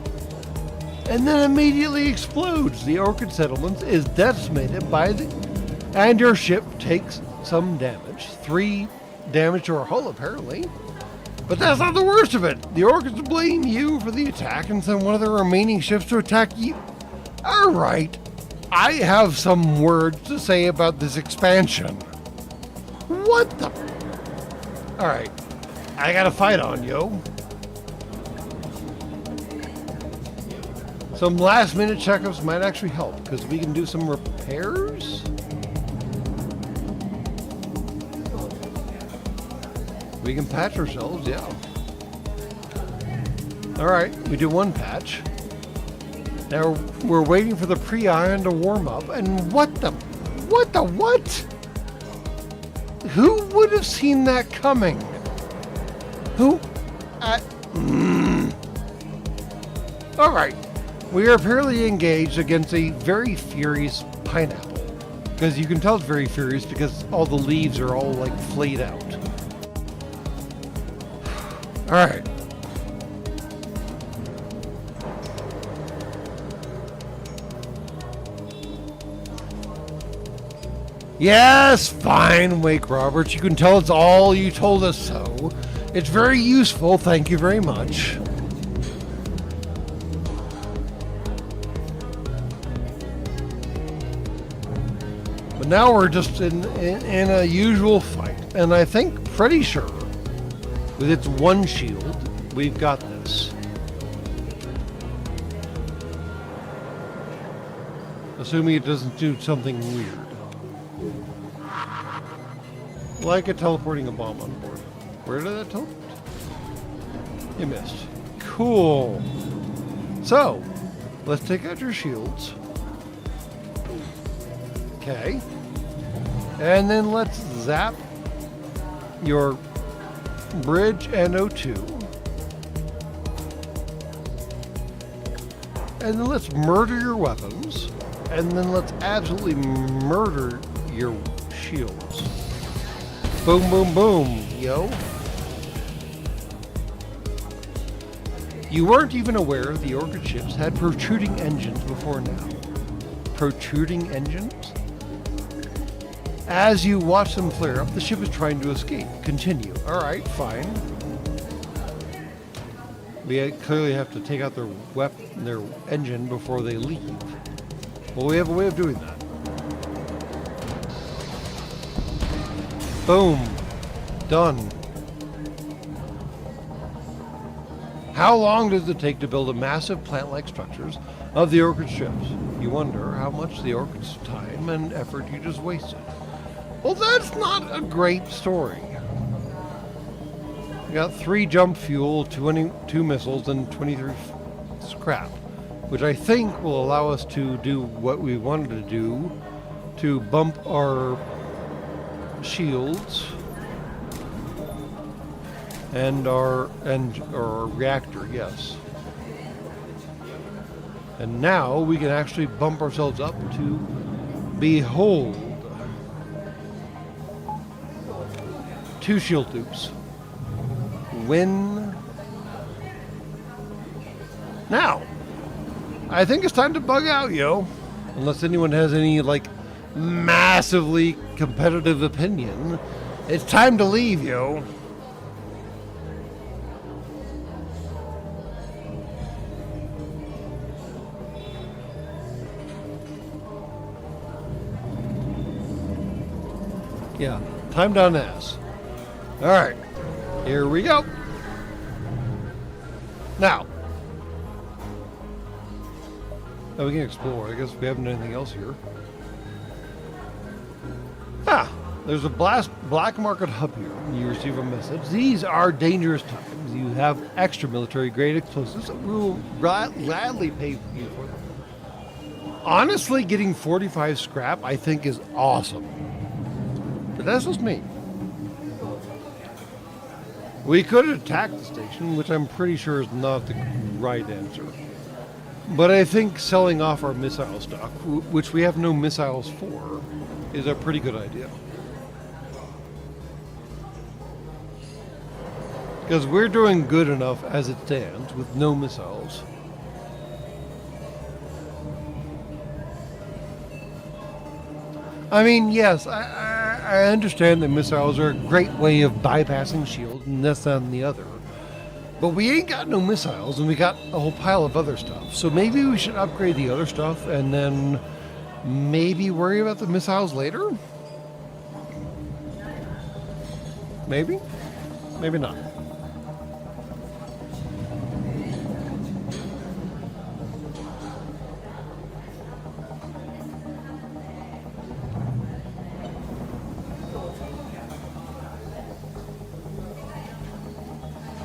And then immediately explodes. The Orchid settlement is decimated by and your ship takes some damage. 3 damage to our hull, apparently. But that's not the worst of it. The Orchids blame you for the attack and send one of the remaining ships to attack you. Alright. I have some words to say about this expansion. What the... Alright. I got a fight on, yo. Some last minute checkups might actually help, because we can do some repairs? We can patch ourselves, yeah. Alright, we do 1 patch. Now we're waiting for the pre-iron to warm up, and what? Who would have seen that coming? Who? Alright. We are apparently engaged against a very furious pineapple. Because you can tell it's very furious because all the leaves are all like flayed out. Alright. Yes, fine, Wake Roberts. You can tell it's all you told us so. It's very useful, thank you very much. But now we're just in a usual fight. And I think, pretty sure, with its 1 shield, we've got this. Assuming it doesn't do something weird. Like a teleporting a bomb on board. Where did that teleport? You missed. Cool. So, let's take out your shields. Okay. And then let's zap your bridge and O2. And then let's murder your weapons. And then let's absolutely murder your shields. Boom, boom, boom, yo. You weren't even aware the Orchid ships had protruding engines before now. Protruding engines? As you watch them flare up, the ship is trying to escape. Continue. Alright, fine. We clearly have to take out their engine before they leave. Well, we have a way of doing that. Boom. Done. How long does it take to build a massive plant-like structures of the Orchid ships? You wonder how much the Orchid's time and effort you just wasted. Well, that's not a great story. We got 3 jump fuel, 22 missiles, and 23 scrap, which I think will allow us to do what we wanted to do, to bump our shields and our reactor, yes. And now we can actually bump ourselves up to behold 2 shield tubes. win. Now, I think it's time to bug out, yo. Unless anyone has any, like, massively competitive opinion. It's time to leave, yo. Yeah, time down ass. Alright, here we go. Now, we can explore. I guess we haven't done anything else here. There's a black market hub here. You receive a message. These are dangerous times. You have extra military grade explosives. We will gladly pay you for them. Honestly, getting 45 scrap I think is awesome. But that's just me. We could attack the station, which I'm pretty sure is not the right answer. But I think selling off our missile stock, which we have no missiles for, is a pretty good idea. Because we're doing good enough as it stands with no missiles. I mean, yes, I understand that missiles are a great way of bypassing shields and this and the other. But we ain't got no missiles, and we got a whole pile of other stuff. So maybe we should upgrade the other stuff and then maybe worry about the missiles later? Maybe? Maybe not.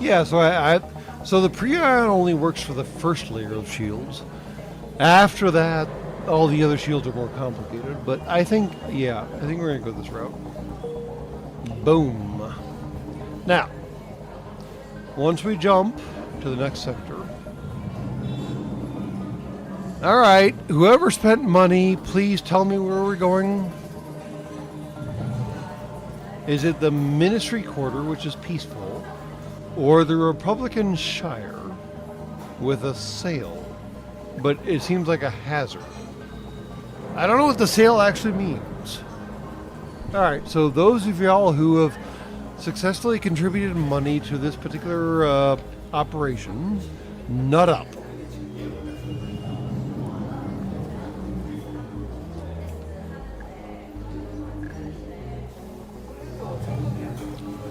Yeah, so the pre-ion only works for the first layer of shields. After that, all the other shields are more complicated. But I think we're gonna go this route. Boom. Now, once we jump to the next sector. All right, whoever spent money, please tell me where we're going. Is it the Ministry Quarter, which is peaceful? Or the Republican Shire with a sail, but it seems like a hazard. I don't know what the sail actually means. Alright, so those of y'all who have successfully contributed money to this particular operation, nut up.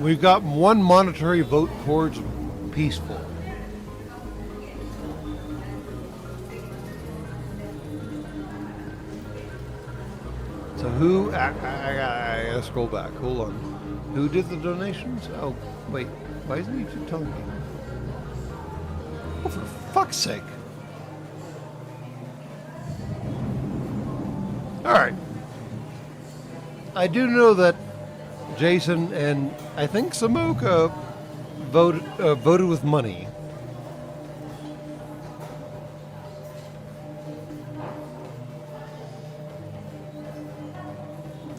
We've got one monetary vote towards peaceful. So who, I gotta scroll back, hold on. Who did the donations? Oh, wait, why isn't YouTube telling me? Oh, for fuck's sake. Alright. I do know that Jason and I think Samoka voted with money.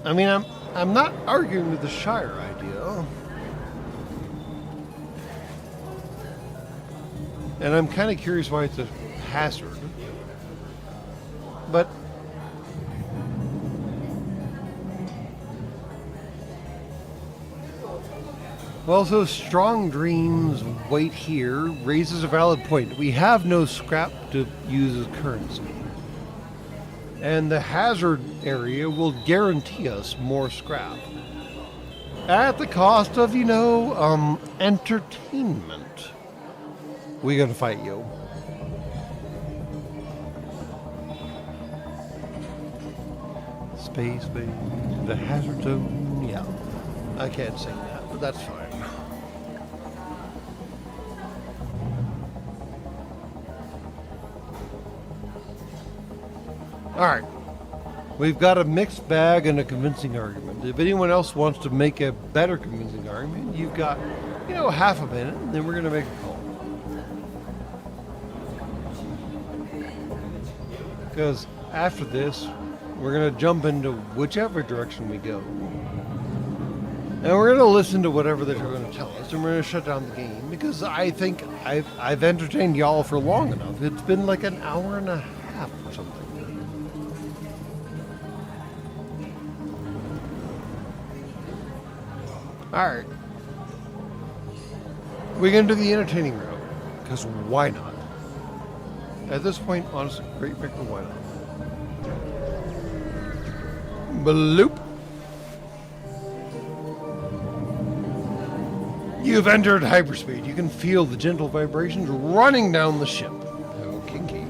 I mean, I'm not arguing with the Shire idea, and I'm kind of curious why it's a hazard, but. Well, so Strong Dreams wait here raises a valid point. We have no scrap to use as currency. And the hazard area will guarantee us more scrap. At the cost of, entertainment. We gonna fight, yo. Space, baby. The hazard zone, yeah. I can't sing that, but that's fine. Alright, we've got a mixed bag and a convincing argument. If anyone else wants to make a better convincing argument, you've got, half a minute, and then we're going to make a call. Because after this, we're going to jump into whichever direction we go. And we're going to listen to whatever they're going to tell us, and we're going to shut down the game, because I think I've entertained y'all for long enough. It's been like an hour and a half or something. Alright. We're going to do the entertaining route, because why not? At this point, honestly, great pick, why not? Bloop. You've entered hyperspeed. You can feel the gentle vibrations running down the ship. How kinky.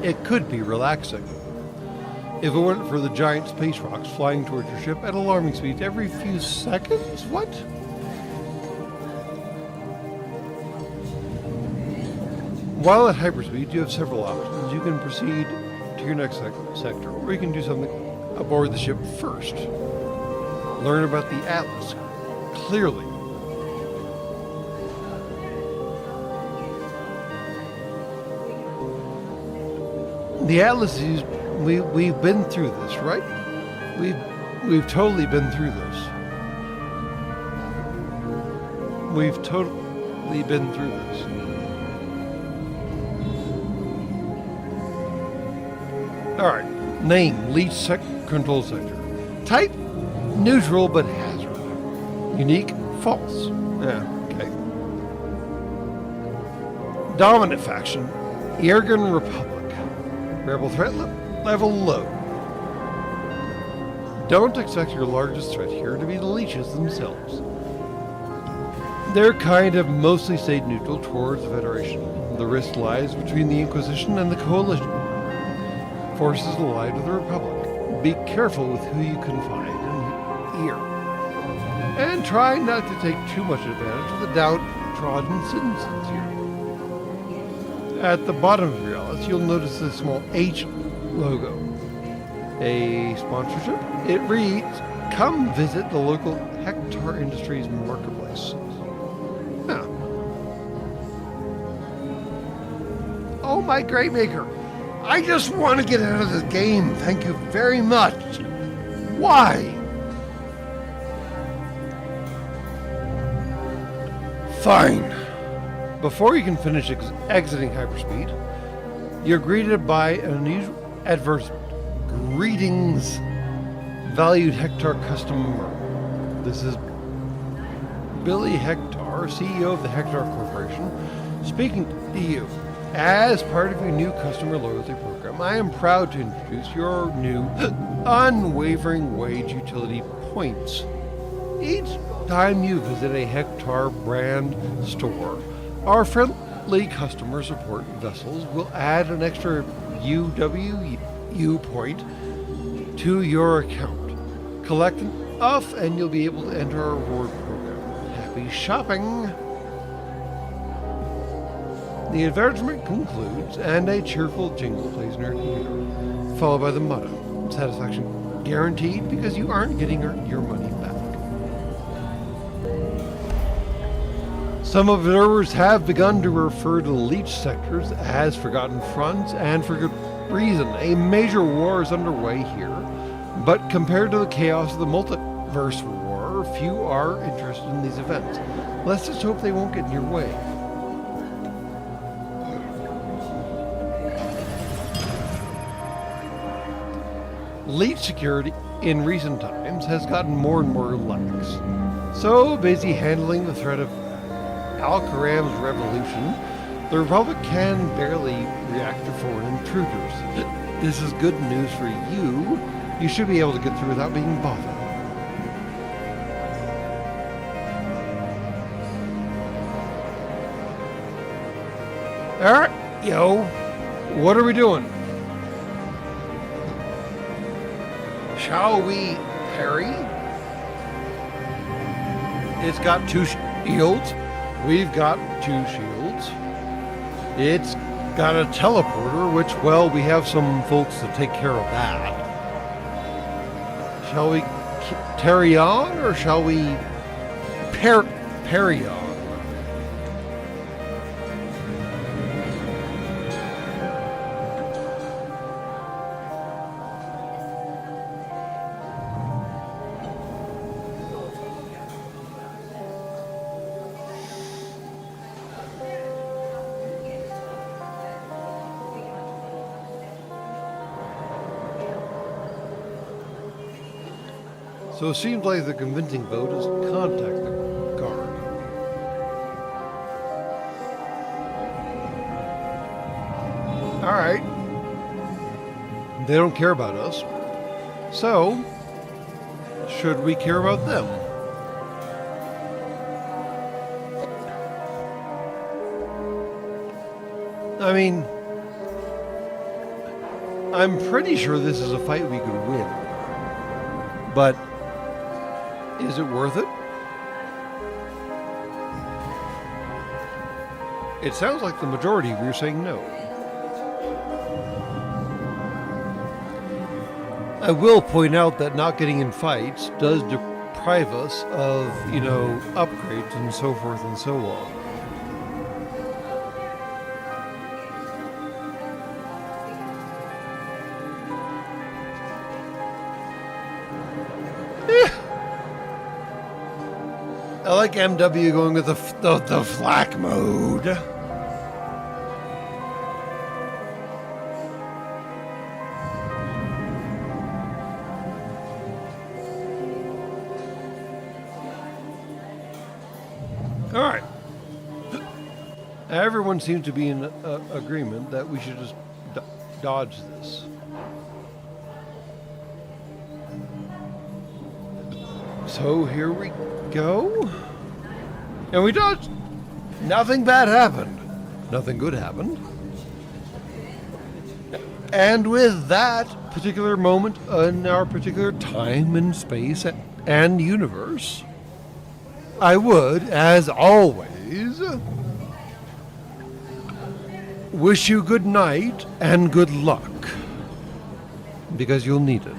It could be relaxing. If it weren't for the giant space rocks flying towards your ship at alarming speeds every few seconds? What? While at hyperspeed, you have several options. You can proceed to your next sector, or you can do something aboard the ship first. Learn about the Atlas. Clearly. The Atlas is, we've been through this, right? We've totally been through this. We've totally been through this. Alright. Name, leech control sector. Type, neutral but hazard. Unique, false. Yeah, okay. Dominant faction, Irgun Republic. Rebel threat level low. Don't expect your largest threat here to be the leeches themselves. They're kind of mostly stayed neutral towards the Federation. The risk lies between the Inquisition and the Coalition. Forces allied with the Republic. Be careful with who you confide in here. And try not to take too much advantage of the downtrodden citizens here. At the bottom of your Atlas, you'll notice the small H logo. A sponsorship. It reads, "Come visit the local Hector Industries marketplace." Huh. Oh my great maker! I just want to get out of this game. Thank you very much. Why? Fine. Before you can finish exiting hyperspeed, you're greeted by an unusual advertisement. Greetings, valued Hector customer. This is Billy Hector, CEO of the Hector Corporation, speaking to you. As part of your new customer loyalty program, I am proud to introduce your new unwavering wage utility points. Each time you visit a Hector brand store, our friendly customer support vessels will add an extra UWU point to your account. Collect enough and you'll be able to enter our reward program. Happy shopping! The advertisement concludes and a cheerful jingle plays in your computer, followed by the motto, satisfaction guaranteed because you aren't getting your money back. Some observers have begun to refer to the leech sectors as forgotten fronts, and for good reason. A major war is underway here, but compared to the chaos of the multiverse war, few are interested in these events. Let's just hope they won't get in your way. Leech security in recent times has gotten more and more lax. So busy handling the threat of Alcaram's revolution, the Republic can barely react to foreign intruders. This is good news for you. You should be able to get through without being bothered. Alright, yo, what are we doing? Shall we parry? It's got 2 shields. We've got 2 shields. It's got a teleporter, which, well, we have some folks to take care of that. Shall we carry on, or shall we parry on? So it seems like the convincing vote is contact the guard. Alright. They don't care about us. So, should we care about them? I mean, I'm pretty sure this is a fight we could win. But is it worth it? It sounds like the majority of you are saying no. I will point out that not getting in fights does deprive us of, upgrades and so forth and so on. I like MW going with the flak mode. All right. Everyone seems to be in agreement that we should just dodge this. So here we go. And we dodged. Nothing bad happened. Nothing good happened. And with that particular moment in our particular time and space and universe, I would, as always, wish you good night and good luck, because you'll need it.